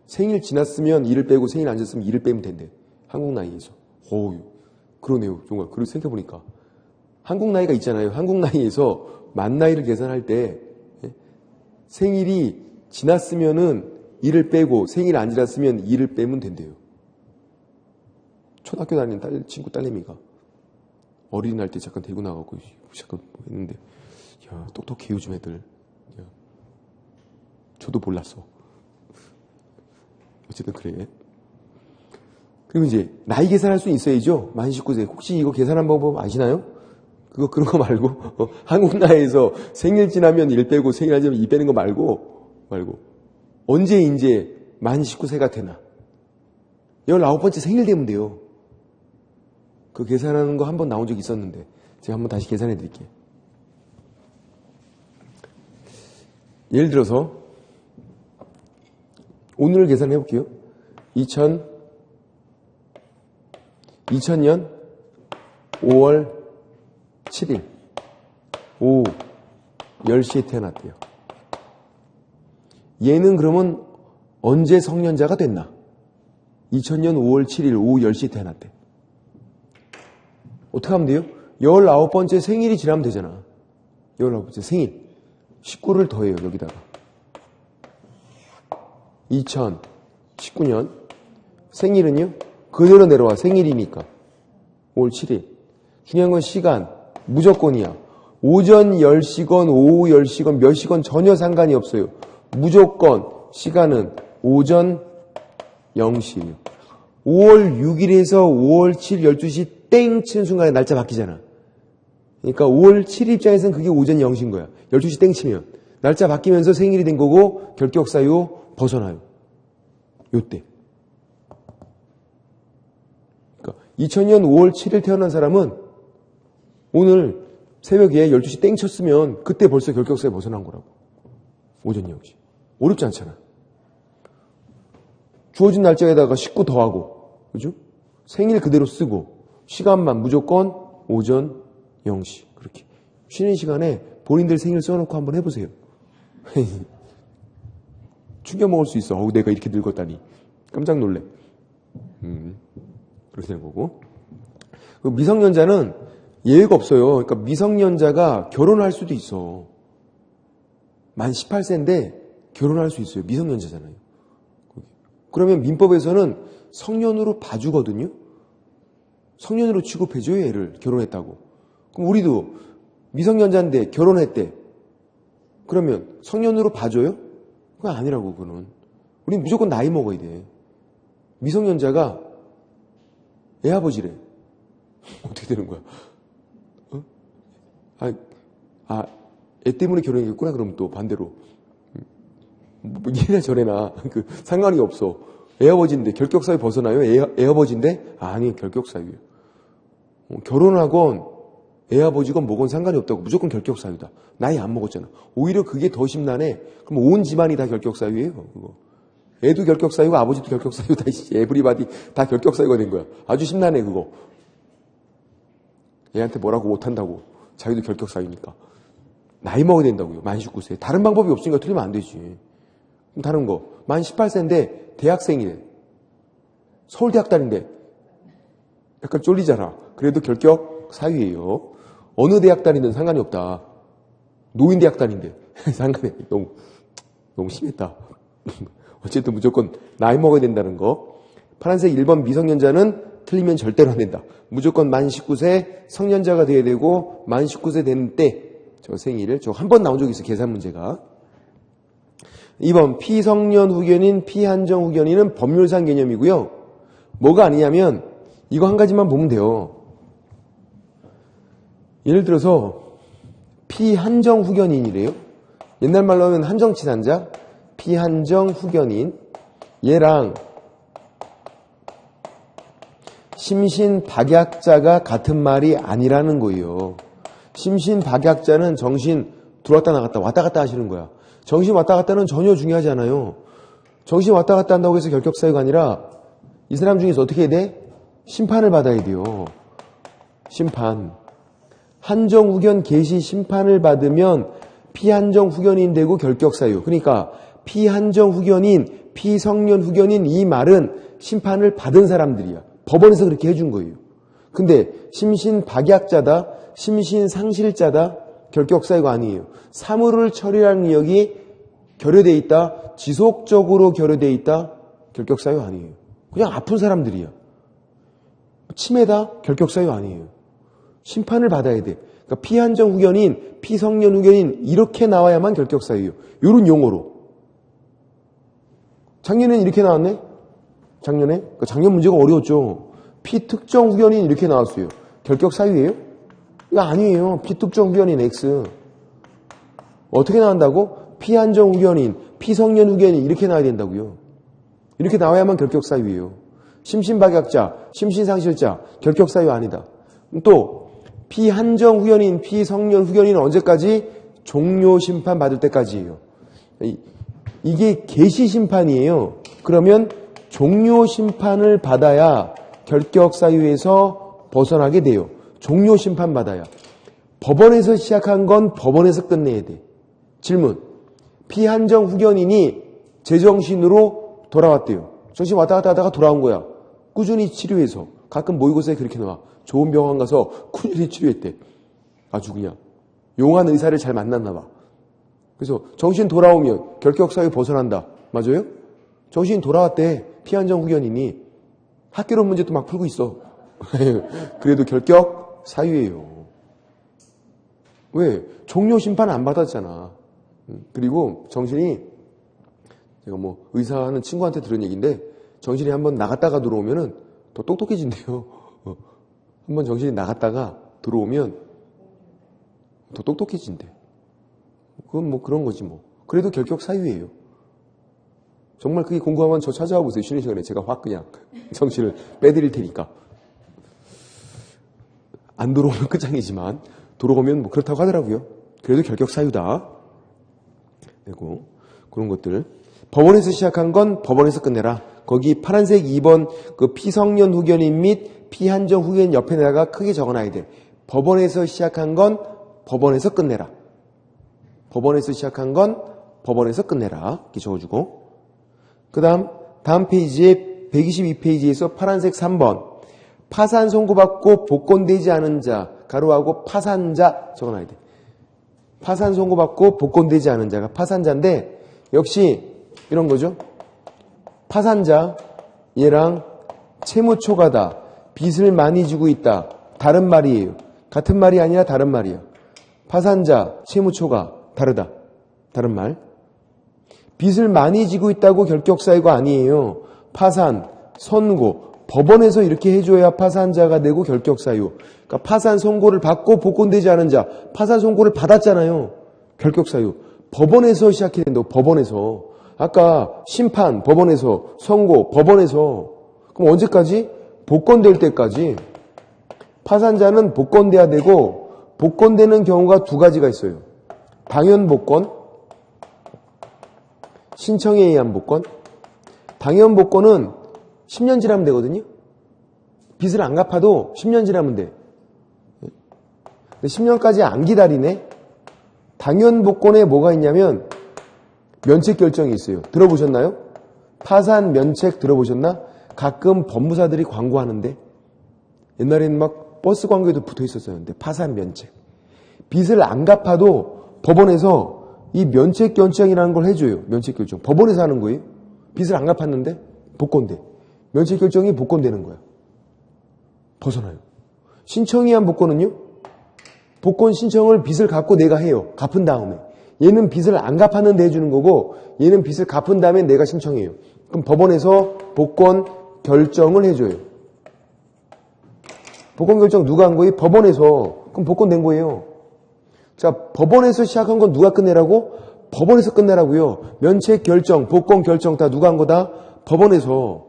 생일 지났으면 일을 빼고 생일 안 지났으면 일을 빼면 된대. 한국 나이에서. 어우, 그러네요. 정말. 그리고 생각해보니까. 한국 나이가 있잖아요. 한국 나이에서 만 나이를 계산할 때 생일이 지났으면은 일을 빼고 생일 안 지났으면 일을 빼면 된대요. 초등학교 다니는 친구 딸내미가 어린이날 때 잠깐 데리고 나가고 잠깐 했는데 야 똑똑해 요즘 애들. 야, 저도 몰랐어. 어쨌든 그래. 그리고 이제 나이 계산할 수 있어야죠. 만 19세. 혹시 이거 계산한 방법 아시나요? 그런 거 말고 한국 나이에서 생일 지나면 일 빼고 생일 안 지나면 이 빼는 거 말고 언제 이제 만 19세가 되나 19번째 생일 되면 돼요. 그 계산하는 거 한번 나온 적이 있었는데 제가 한번 다시 계산해 드릴게요. 예를 들어서 오늘 계산해 볼게요. 2000년 5월 7일 오후 10시에 태어났대요. 얘는 그러면 언제 성년자가 됐나? 2000년 5월 7일 오후 10시에 태어났대. 어떻게 하면 돼요? 19번째 생일이 지나면 되잖아. 19번째 생일. 19를 더해요, 여기다가. 2019년. 생일은요? 그대로 내려와. 생일이니까. 5월 7일. 중요한 건 시간. 무조건이야. 오전 10시건 오후 10시건 몇 시건 전혀 상관이 없어요. 무조건 시간은 오전 0시예요. 5월 6일에서 5월 7일 12시 땡 치는 순간에 날짜 바뀌잖아. 그러니까 5월 7일 입장에서는 그게 오전 0시인 거야. 12시 땡 치면. 날짜 바뀌면서 생일이 된 거고 결격사유 벗어나요. 요때. 그러니까 2000년 5월 7일 태어난 사람은 오늘 새벽에 12시 땡 쳤으면 그때 벌써 결격사유 벗어난 거라고. 오전 0시. 어렵지 않잖아. 주어진 날짜에다가 19 더하고, 그죠? 생일 그대로 쓰고, 시간만 무조건 오전 0시. 그렇게. 쉬는 시간에 본인들 생일 써놓고 한번 해보세요. 충격 먹을 수 있어. 어우, 내가 이렇게 늙었다니. 깜짝 놀래. 그렇게 되는 거고. 미성년자는 예외가 없어요. 그러니까 미성년자가 결혼할 수도 있어. 만 18세인데 결혼할 수 있어요. 미성년자잖아요. 그러면 민법에서는 성년으로 봐주거든요. 성년으로 취급해줘요. 애를 결혼했다고. 그럼 우리도 미성년자인데 결혼했대. 그러면 성년으로 봐줘요? 그건 아니라고. 그거는. 우리는 무조건 나이 먹어야 돼. 미성년자가 애 아버지래. 어떻게 되는 거야? 애 때문에 결혼했겠구나. 그럼 또 반대로. 뭐 이래나 저래나 상관이 없어. 애아버지인데 결격 사유 벗어나요? 애아버지인데? 아니, 결격 사유예요. 결혼하건 애아버지건 뭐건 상관이 없다고. 무조건 결격 사유다. 나이 안 먹었잖아. 오히려 그게 더 심란해. 그럼 온 집안이 다 결격 사유예요. 그거. 애도 결격 사유고 아버지도 결격 사유다. 에브리바디 다 결격 사유가 된 거야. 아주 심란해 그거. 애한테 뭐라고 못한다고. 자기도 결격 사유니까. 나이 먹어야 된다고요. 만 19세. 다른 방법이 없으니까 틀리면 안 되지. 그럼 다른 거. 만 18세인데 대학생이래. 서울대학 다닌데. 약간 쫄리잖아. 그래도 결격 사유예요. 어느 대학 다니든 상관이 없다. 노인대학 다닌데. 상관이 너무 심했다. 어쨌든 무조건 나이 먹어야 된다는 거. 파란색 1번 미성년자는 틀리면 절대로 안 된다. 무조건 만 19세 성년자가 돼야 되고 만 19세 되는 때 저 생일을 저 한 번 나온 적이 있어요. 계산 문제가. 2번 피성년 후견인 피한정 후견인은 법률상 개념이고요. 뭐가 아니냐면 이거 한 가지만 보면 돼요. 예를 들어서 피한정 후견인이래요. 옛날 말로 하면 한정치산자 피한정 후견인 얘랑 심신박약자가 같은 말이 아니라는 거예요. 심신박약자는 정신 들어왔다 나갔다 왔다 갔다 하시는 거야. 정신 왔다 갔다는 전혀 중요하지 않아요. 정신 왔다 갔다 한다고 해서 결격 사유가 아니라 이 사람 중에서 어떻게 해야 돼? 심판을 받아야 돼요. 심판. 한정 후견 개시 심판을 받으면 피한정 후견인 되고 결격 사유. 그러니까 피한정 후견인, 피성년 후견인 이 말은 심판을 받은 사람들이야. 법원에서 그렇게 해준 거예요. 근데 심신박약자다, 심신상실자다, 결격 사유가 아니에요. 사물을 처리할 능력이 결여되어 있다, 지속적으로 결여되어 있다, 결격 사유 아니에요. 그냥 아픈 사람들이야. 치매다, 결격 사유 아니에요. 심판을 받아야 돼. 그러니까 피한정 후견인, 피성년 후견인 이렇게 나와야만 결격 사유예요. 이런 용어로. 작년에는 이렇게 나왔네? 작년에? 그러니까 작년 문제가 어려웠죠. 피특정 후견인 이렇게 나왔어요. 결격 사유예요? 이거 아니에요. 피특정 후견인 X. 어떻게 나온다고? 피한정 후견인, 피성년 후견인 이렇게 나와야 된다고요. 이렇게 나와야만 결격 사유예요. 심신박약자, 심신상실자, 결격 사유 아니다. 또 피한정 후견인, 피성년 후견인은 언제까지? 종료 심판 받을 때까지예요. 이게 개시 심판이에요. 그러면 종료 심판을 받아야 결격 사유에서 벗어나게 돼요. 종료 심판 받아야. 법원에서 시작한 건 법원에서 끝내야 돼. 질문. 피한정 후견인이 제정신으로 돌아왔대요. 정신 왔다 갔다 하다가 돌아온 거야. 꾸준히 치료해서. 가끔 모의고사에 그렇게 나와. 좋은 병원 가서 꾸준히 치료했대. 아주 그냥 용한 의사를 잘 만났나 봐. 그래서 정신 돌아오면 결격 사유 벗어난다. 맞아요? 정신 돌아왔대. 피한정 후견인이. 학교론 문제도 막 풀고 있어. 그래도 결격 사유예요. 왜? 종료 심판 안 받았잖아. 그리고 정신이 제가 뭐 의사하는 친구한테 들은 얘기인데 정신이 한번 나갔다가 들어오면은 더 똑똑해진대요. 한번 정신이 나갔다가 들어오면 더 똑똑해진대. 그건 뭐 그런 거지 뭐. 그래도 결격 사유예요. 정말 그게 궁금하면 저 찾아와 보세요. 쉬는 시간에 제가 확 그냥 정신을 빼드릴 테니까. 안 들어오면 끝장이지만 들어오면 뭐 그렇다고 하더라고요. 그래도 결격 사유다. 그리고 그런 것들. 법원에서 시작한 건 법원에서 끝내라. 거기 파란색 2번 그 피성년 후견인 및 피한정 후견인 옆에다가 크게 적어놔야 돼. 법원에서 시작한 건 법원에서 끝내라. 법원에서 시작한 건 법원에서 끝내라. 이렇게 적어주고. 그 다음 페이지에 122페이지에서 파란색 3번 파산 선고받고 복권되지 않은 자 가로하고 파산자 적어놔야 돼. 파산 선고받고 복권되지 않은 자가 파산자인데 역시 이런 거죠. 파산자 얘랑 채무초과다. 빚을 많이 지고 있다. 다른 말이에요. 같은 말이 아니라 다른 말이야. 파산자, 채무초과 다르다. 다른 말. 빚을 많이 지고 있다고 결격 사유가 아니에요. 파산, 선고, 법원에서 이렇게 해줘야 파산자가 되고 결격 사유. 그러니까 파산 선고를 받고 복권되지 않은 자, 파산 선고를 받았잖아요. 결격 사유. 법원에서 시작해야 된다고. 법원에서. 아까 심판, 법원에서, 선고, 법원에서. 그럼 언제까지? 복권될 때까지. 파산자는 복권돼야 되고, 복권되는 경우가 두 가지가 있어요. 당연 복권, 신청에 의한 복권. 당연 복권은 10년 지나면 되거든요. 빚을 안 갚아도 10년 지나면 돼. 근데 10년까지 안 기다리네. 당연 복권에 뭐가 있냐면 면책 결정이 있어요. 들어보셨나요? 파산 면책 들어보셨나? 가끔 법무사들이 광고하는데 옛날에는 막 버스 광고에도 붙어 있었었는데 파산 면책. 빚을 안 갚아도 법원에서 이 면책 결정이라는 걸 해줘요. 면책 결정. 법원에서 하는 거예요. 빚을 안 갚았는데 복권돼. 면책 결정이 복권되는 거야. 벗어나요. 신청에 의한 복권은요? 복권 신청을 빚을 갚고 내가 해요. 갚은 다음에. 얘는 빚을 안 갚았는데 해주는 거고 얘는 빚을 갚은 다음에 내가 신청해요. 그럼 법원에서 복권 결정을 해줘요. 복권 결정 누가 한 거예요? 법원에서. 그럼 복권 된 거예요. 자, 법원에서 시작한 건 누가 끝내라고? 법원에서 끝내라고요. 면책 결정, 복권 결정 다 누가 한 거다? 법원에서.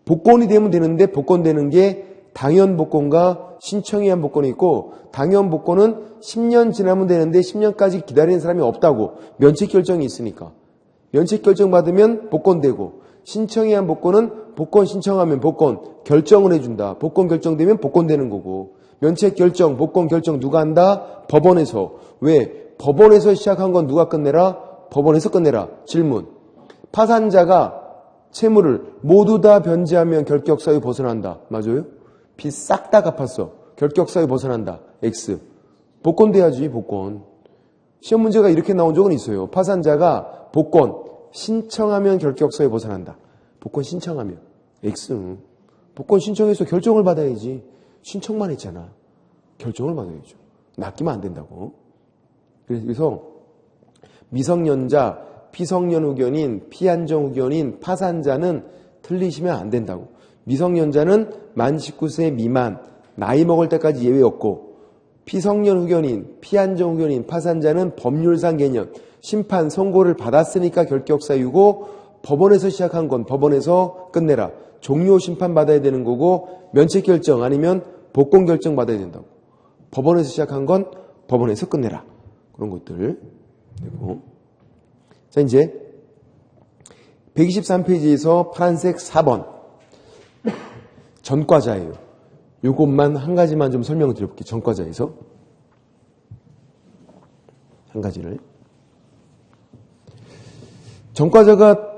복권이 되면 되는데 복권 되는 게 당연 복권과 신청에 의한 복권이 있고 당연 복권은 10년 지나면 되는데 10년까지 기다리는 사람이 없다고. 면책 결정이 있으니까. 면책 결정 받으면 복권 되고 신청에 의한 복권은 복권 신청하면 복권 결정을 해준다. 복권 결정되면 복권 되는 거고 면책 결정, 복권 결정 누가 한다? 법원에서. 왜? 법원에서 시작한 건 누가 끝내라? 법원에서 끝내라. 질문. 파산자가 채무를 모두 다 변제하면 결격사유 벗어난다. 맞아요? 빚 싹 다 갚았어. 결격사유 벗어난다. X. 복권 돼야지, 복권. 시험 문제가 이렇게 나온 적은 있어요. 파산자가 복권 신청하면 결격사유 벗어난다. 복권 신청하면. X. 복권 신청해서 결정을 받아야지. 신청만 했잖아. 결정을 받아야죠. 낚이면 안 된다고. 그래서 미성년자, 피성년 후견인, 피한정 후견인, 파산자는 틀리시면 안 된다고. 미성년자는 만 19세 미만, 나이 먹을 때까지 예외였고 피성년 후견인, 피한정 후견인, 파산자는 법률상 개념, 심판, 선고를 받았으니까 결격사유고 법원에서 시작한 건 법원에서 끝내라. 종료 심판 받아야 되는 거고 면책 결정 아니면 복권 결정 받아야 된다고. 법원에서 시작한 건 법원에서 끝내라. 그런 것들. 그리고 자, 이제 123페이지에서 파란색 4번 전과자예요. 요것만 한 가지만 좀 설명을 드려볼게요. 전과자에서 한 가지를. 전과자가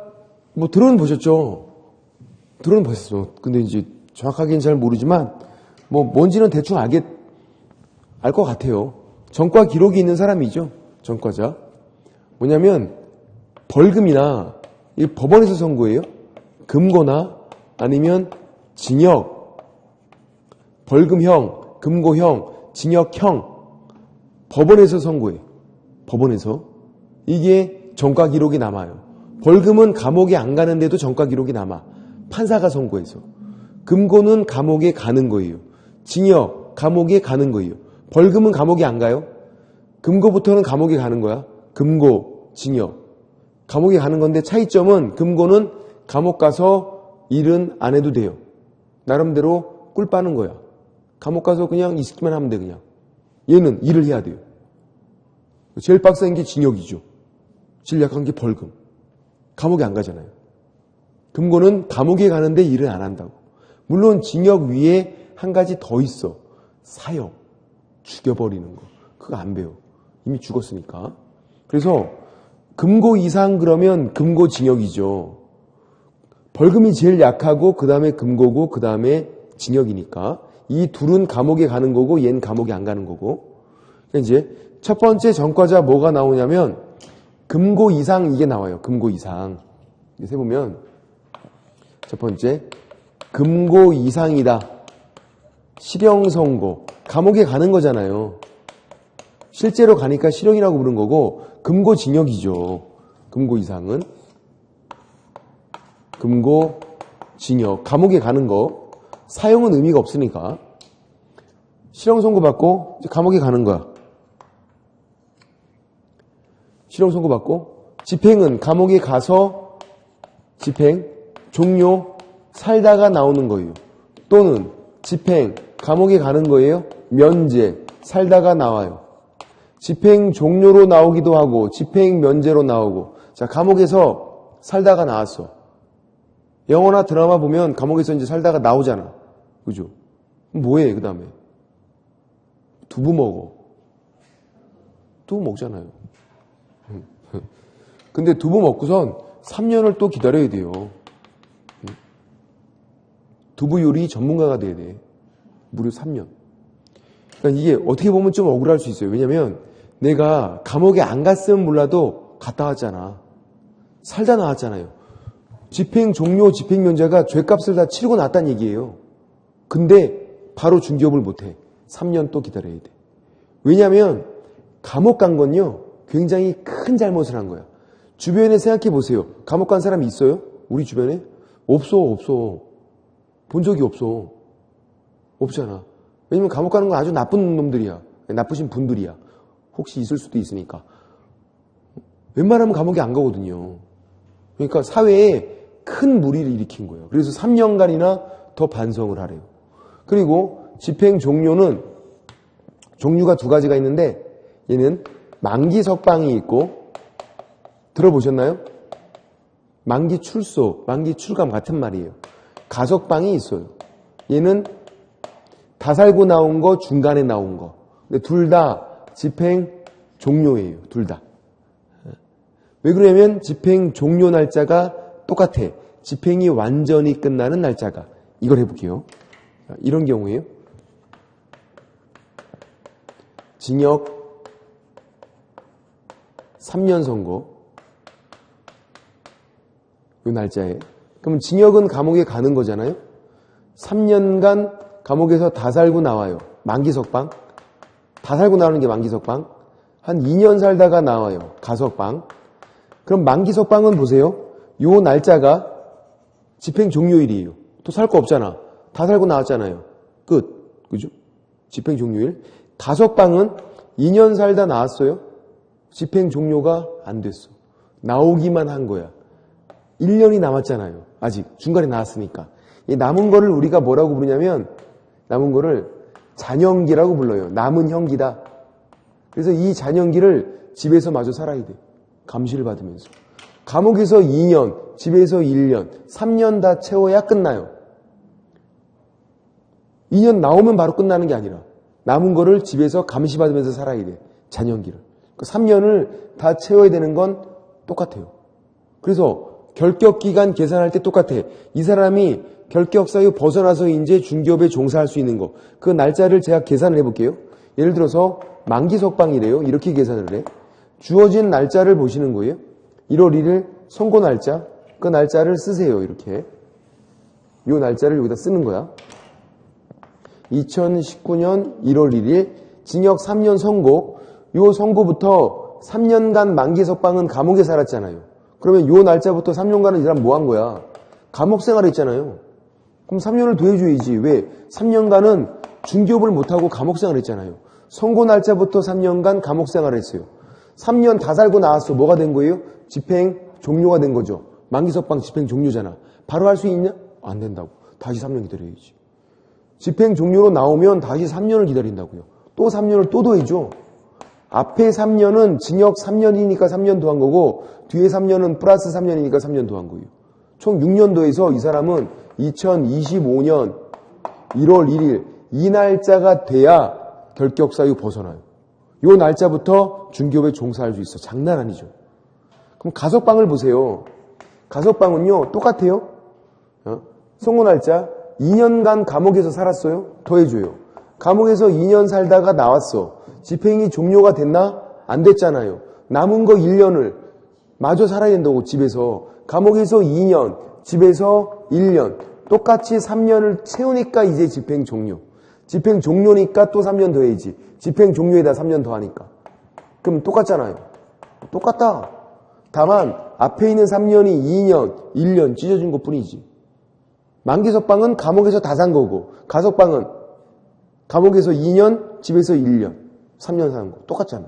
뭐 들어는 보셨죠? 들어는 보셨어. 근데 이제 정확하게는 잘 모르지만 뭐 뭔지는 대충 알 것 같아요. 전과 기록이 있는 사람이죠. 전과자. 뭐냐면 벌금이나 이 법원에서 선고해요. 금고나 아니면 징역, 벌금형, 금고형, 징역형 법원에서 선고해. 법원에서. 이게 전과 기록이 남아요. 벌금은 감옥에 안 가는데도 전과 기록이 남아. 판사가 선고해서. 금고는 감옥에 가는 거예요. 징역, 감옥에 가는 거예요. 벌금은 감옥에 안 가요. 금고부터는 감옥에 가는 거야. 금고, 징역. 감옥에 가는 건데 차이점은 금고는 감옥 가서 일은 안 해도 돼요. 나름대로 꿀 빠는 거야. 감옥 가서 그냥 있기만 하면 돼 그냥. 얘는 일을 해야 돼요. 제일 빡센 게 징역이죠. 제일 약한 게 벌금. 감옥에 안 가잖아요. 금고는 감옥에 가는데 일을 안 한다고. 물론 징역 위에 한 가지 더 있어. 사형. 죽여버리는 거. 그거 안 배워. 이미 죽었으니까. 그래서 금고 이상 그러면 금고 징역이죠. 벌금이 제일 약하고 그 다음에 금고고 그 다음에 징역이니까 이 둘은 감옥에 가는 거고 얘는 감옥에 안 가는 거고. 이제 첫 번째 전과자 뭐가 나오냐면 금고 이상 이게 나와요. 금고 이상. 세보면 첫 번째 금고 이상이다. 실형 선고. 감옥에 가는 거잖아요. 실제로 가니까 실형이라고 부른 거고 금고 징역이죠. 금고 이상은 금고 징역. 감옥에 가는 거. 사형은 의미가 없으니까. 실형 선고 받고 감옥에 가는 거야. 실형 선고 받고 집행은 감옥에 가서 집행, 종료, 살다가 나오는 거예요. 또는 집행, 감옥에 가는 거예요. 면제, 살다가 나와요. 집행 종료로 나오기도 하고 집행 면제로 나오고. 자, 감옥에서 살다가 나왔어. 영화나 드라마 보면 감옥에서 이제 살다가 나오잖아. 그죠? 뭐해, 그 다음에? 두부 먹어. 두부 먹잖아요. 근데 두부 먹고선 3년을 또 기다려야 돼요. 두부 요리 전문가가 돼야 돼. 무려 3년. 그러니까 이게 어떻게 보면 좀 억울할 수 있어요. 왜냐면 내가 감옥에 안 갔으면 몰라도 갔다 왔잖아. 살다 나왔잖아요. 집행 종료, 집행 면제가 죄값을 다 치르고 나왔다는 얘기예요. 근데 바로 중개업을 못해. 3년 또 기다려야 돼. 왜냐면 감옥 간 건요, 굉장히 큰 잘못을 한 거야. 주변에 생각해 보세요. 감옥 간 사람이 있어요? 우리 주변에? 없어. 본 적이 없어. 없잖아. 왜냐면 감옥 가는 건 아주 나쁜 놈들이야. 나쁘신 분들이야. 혹시 있을 수도 있으니까. 웬만하면 감옥에 안 가거든요. 그러니까 사회에 큰 무리를 일으킨 거예요. 그래서 3년간이나 더 반성을 하래요. 그리고 집행 종료는 종류가 두 가지가 있는데 얘는 만기 석방이 있고 들어보셨나요? 만기 출소, 만기 출감 같은 말이에요. 가석방이 있어요. 얘는 다 살고 나온 거, 중간에 나온 거. 근데 둘 다 집행 종료예요. 둘 다. 왜 그러냐면 집행 종료 날짜가 똑같아. 집행이 완전히 끝나는 날짜가. 이걸 해볼게요. 이런 경우에요. 징역 3년 선고. 이 날짜에. 그럼 징역은 감옥에 가는 거잖아요. 3년간 감옥에서 다 살고 나와요. 만기 석방. 다 살고 나오는 게 만기 석방. 한 2년 살다가 나와요. 가석방. 그럼 만기 석방은 보세요. 요 날짜가 집행 종료일이에요. 또 살 거 없잖아. 다 살고 나왔잖아요. 끝. 그죠? 집행 종료일. 가석방은 2년 살다 나왔어요. 집행 종료가 안 됐어. 나오기만 한 거야. 1년이 남았잖아요. 아직 중간에 나왔으니까. 이 남은 거를 우리가 뭐라고 부르냐면 남은 거를 잔형기라고 불러요. 남은 형기다. 그래서 이 잔형기를 집에서 마저 살아야 돼. 감시를 받으면서. 감옥에서 2년, 집에서 1년, 3년 다 채워야 끝나요. 2년 나오면 바로 끝나는 게 아니라 남은 거를 집에서 감시받으면서 살아야 돼. 잔형기를. 3년을 다 채워야 되는 건 똑같아요. 그래서 결격기간 계산할 때 똑같아. 이 사람이 결격 사유 벗어나서 이제 중개업에 종사할 수 있는 거. 그 날짜를 제가 계산을 해볼게요. 예를 들어서 만기 석방이래요. 이렇게 계산을 해. 주어진 날짜를 보시는 거예요. 1월 1일 선고 날짜. 그 날짜를 쓰세요. 이렇게. 이 날짜를 여기다 쓰는 거야. 2019년 1월 1일 징역 3년 선고. 요 선고부터 3년간 만기 석방은 감옥에 살았잖아요. 그러면 요 날짜부터 3년간은 이 사람 뭐 한 거야? 감옥 생활 했잖아요. 그럼 3년을 더해줘야지. 왜? 3년간은 중개업을 못하고 감옥 생활 했잖아요. 선고 날짜부터 3년간 감옥 생활을 했어요. 3년 다 살고 나왔어. 뭐가 된 거예요? 집행 종료가 된 거죠. 만기 석방 집행 종료잖아. 바로 할 수 있냐? 안 된다고. 다시 3년 기다려야지. 집행 종료로 나오면 다시 3년을 기다린다고요. 또 3년을 또 더해줘. 앞에 3년은 징역 3년이니까 3년 더한 거고 뒤에 3년은 플러스 3년이니까 3년 더한 거예요. 총 6년 더해서 이 사람은 2025년 1월 1일 이 날짜가 돼야 결격 사유 벗어나요. 이 날짜부터 중개업에 종사할 수 있어. 장난 아니죠. 그럼 가석방을 보세요. 가석방은요 똑같아요. 선고 날짜 2년간 감옥에서 살았어요. 더해줘요. 감옥에서 2년 살다가 나왔어. 집행이 종료가 됐나? 안 됐잖아요. 남은 거 1년을 마저 살아야 된다고. 집에서. 감옥에서 2년, 집에서 1년. 똑같이 3년을 채우니까 이제 집행 종료. 집행 종료니까 또 3년 더해야지. 집행 종료에다 3년 더하니까. 그럼 똑같잖아요. 똑같다. 다만 앞에 있는 3년이 2년, 1년 찢어진 것뿐이지. 만기 석방은 감옥에서 다 산 거고 가석방은 감옥에서 2년, 집에서 1년, 3년 사는 거 똑같잖아.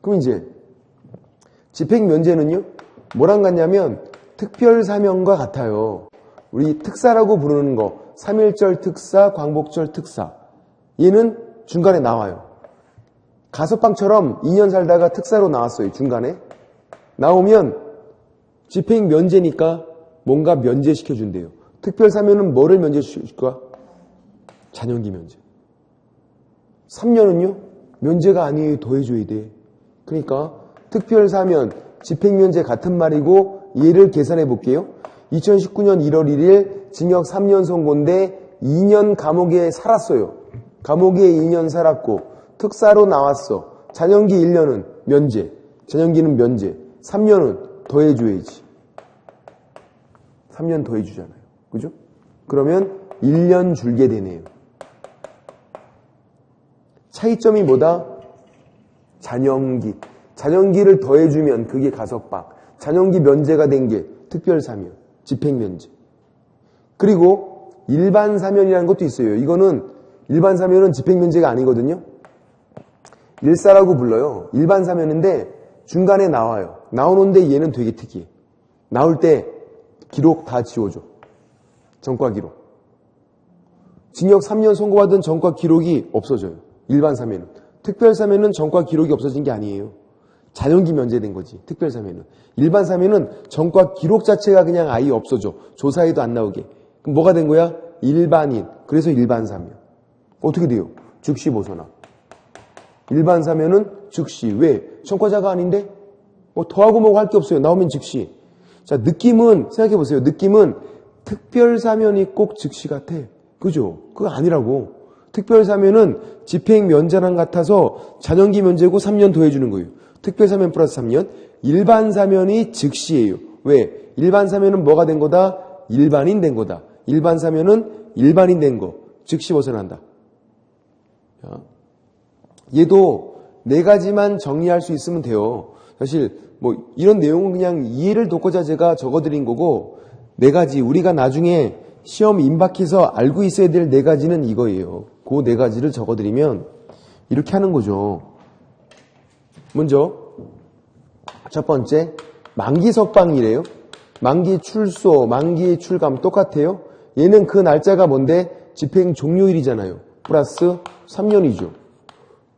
그럼 이제 집행면제는요, 뭐랑 같냐면 특별사면과 같아요. 우리 특사라고 부르는 거, 3.1절 특사, 광복절 특사. 얘는 중간에 나와요. 가석방처럼 2년 살다가 특사로 나왔어요, 중간에. 나오면 집행면제니까 뭔가 면제시켜준대요. 특별사면은 뭐를 면제시킬까? 잔연기 면제. 3년은요, 면제가 아니에요. 더해줘야 돼. 그러니까 특별사면, 집행면제 같은 말이고 얘를 계산해 볼게요. 2019년 1월 1일 징역 3년 선고인데 2년 감옥에 살았어요. 감옥에 2년 살았고 특사로 나왔어. 잔연기 1년은 면제, 잔연기는 면제. 3년은 더해줘야지. 3년 더해주잖아요. 그죠? 그러면 1년 줄게 되네요. 차이점이 뭐다? 잔연기. 잔연기를 더해주면 그게 가석방. 잔연기 면제가 된 게 특별사면, 집행면제. 그리고 일반사면이라는 것도 있어요. 이거는 일반사면은 집행면제가 아니거든요. 일사라고 불러요. 일반사면인데 중간에 나와요. 나오는데 얘는 되게 특이해. 나올 때 기록 다 지워줘. 전과 기록. 징역 3년 선고받은 전과 기록이 없어져요. 일반사면은. 특별사면은 전과 기록이 없어진 게 아니에요. 잔연기 면제된 거지. 특별사면은. 일반사면은 전과 기록 자체가 그냥 아예 없어져. 조사에도 안 나오게. 그럼 뭐가 된 거야? 일반인. 그래서 일반사면. 어떻게 돼요? 즉시 벗어나. 일반사면은 즉시. 왜? 전과자가 아닌데? 뭐 더하고 뭐고 할 게 없어요. 나오면 즉시. 자, 느낌은 생각해 보세요. 느낌은 특별사면이 꼭 즉시 같아. 그죠? 그거 아니라고. 특별사면은 집행면제랑 같아서 잔연기 면제고 3년 더해주는 거예요. 특별사면 플러스 3년. 일반사면이 즉시예요. 왜? 일반사면은 뭐가 된 거다? 일반인 된 거다. 일반사면은 일반인 된 거. 즉시 벗어난다. 자, 얘도 네 가지만 정리할 수 있으면 돼요. 사실 뭐 이런 내용은 그냥 이해를 돕고자 제가 적어드린 거고, 네 가지 우리가 나중에 시험 임박해서 알고 있어야 될 네 가지는 이거예요. 그 네 가지를 적어드리면 이렇게 하는 거죠. 먼저 첫 번째, 만기 석방이래요. 만기 출소, 만기 출감 똑같아요. 얘는 그 날짜가 뭔데? 집행 종료일이잖아요. 플러스 3년이죠.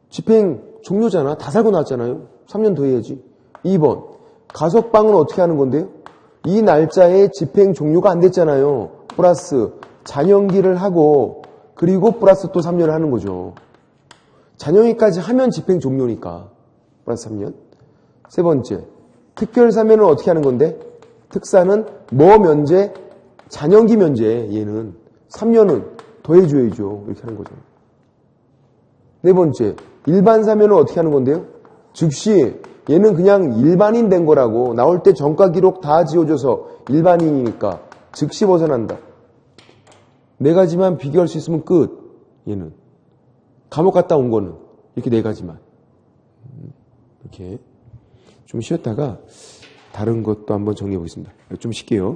집행 종료잖아. 다 살고 나왔잖아요. 3년 더 해야지. 2번, 가석방은 어떻게 하는 건데요? 이 날짜에 집행 종료가 안 됐잖아요. 플러스 잔연기를 하고 그리고 플러스 또 3년을 하는 거죠. 잔연기까지 하면 집행 종료니까 플러스 3년. 세 번째, 특별사면은 어떻게 하는 건데? 특사는 뭐 면제? 잔연기 면제. 얘는 3년은 더해줘야죠. 이렇게 하는 거죠. 네 번째, 일반사면은 어떻게 하는 건데요? 즉시 얘는 그냥 일반인 된 거라고. 나올 때 전과 기록 다 지워줘서 일반인이니까 즉시 벗어난다. 네 가지만 비교할 수 있으면 끝. 얘는 감옥 갔다 온 거는 이렇게 네 가지만. 이렇게 좀 쉬었다가 다른 것도 한번 정리해 보겠습니다. 좀 쉴게요.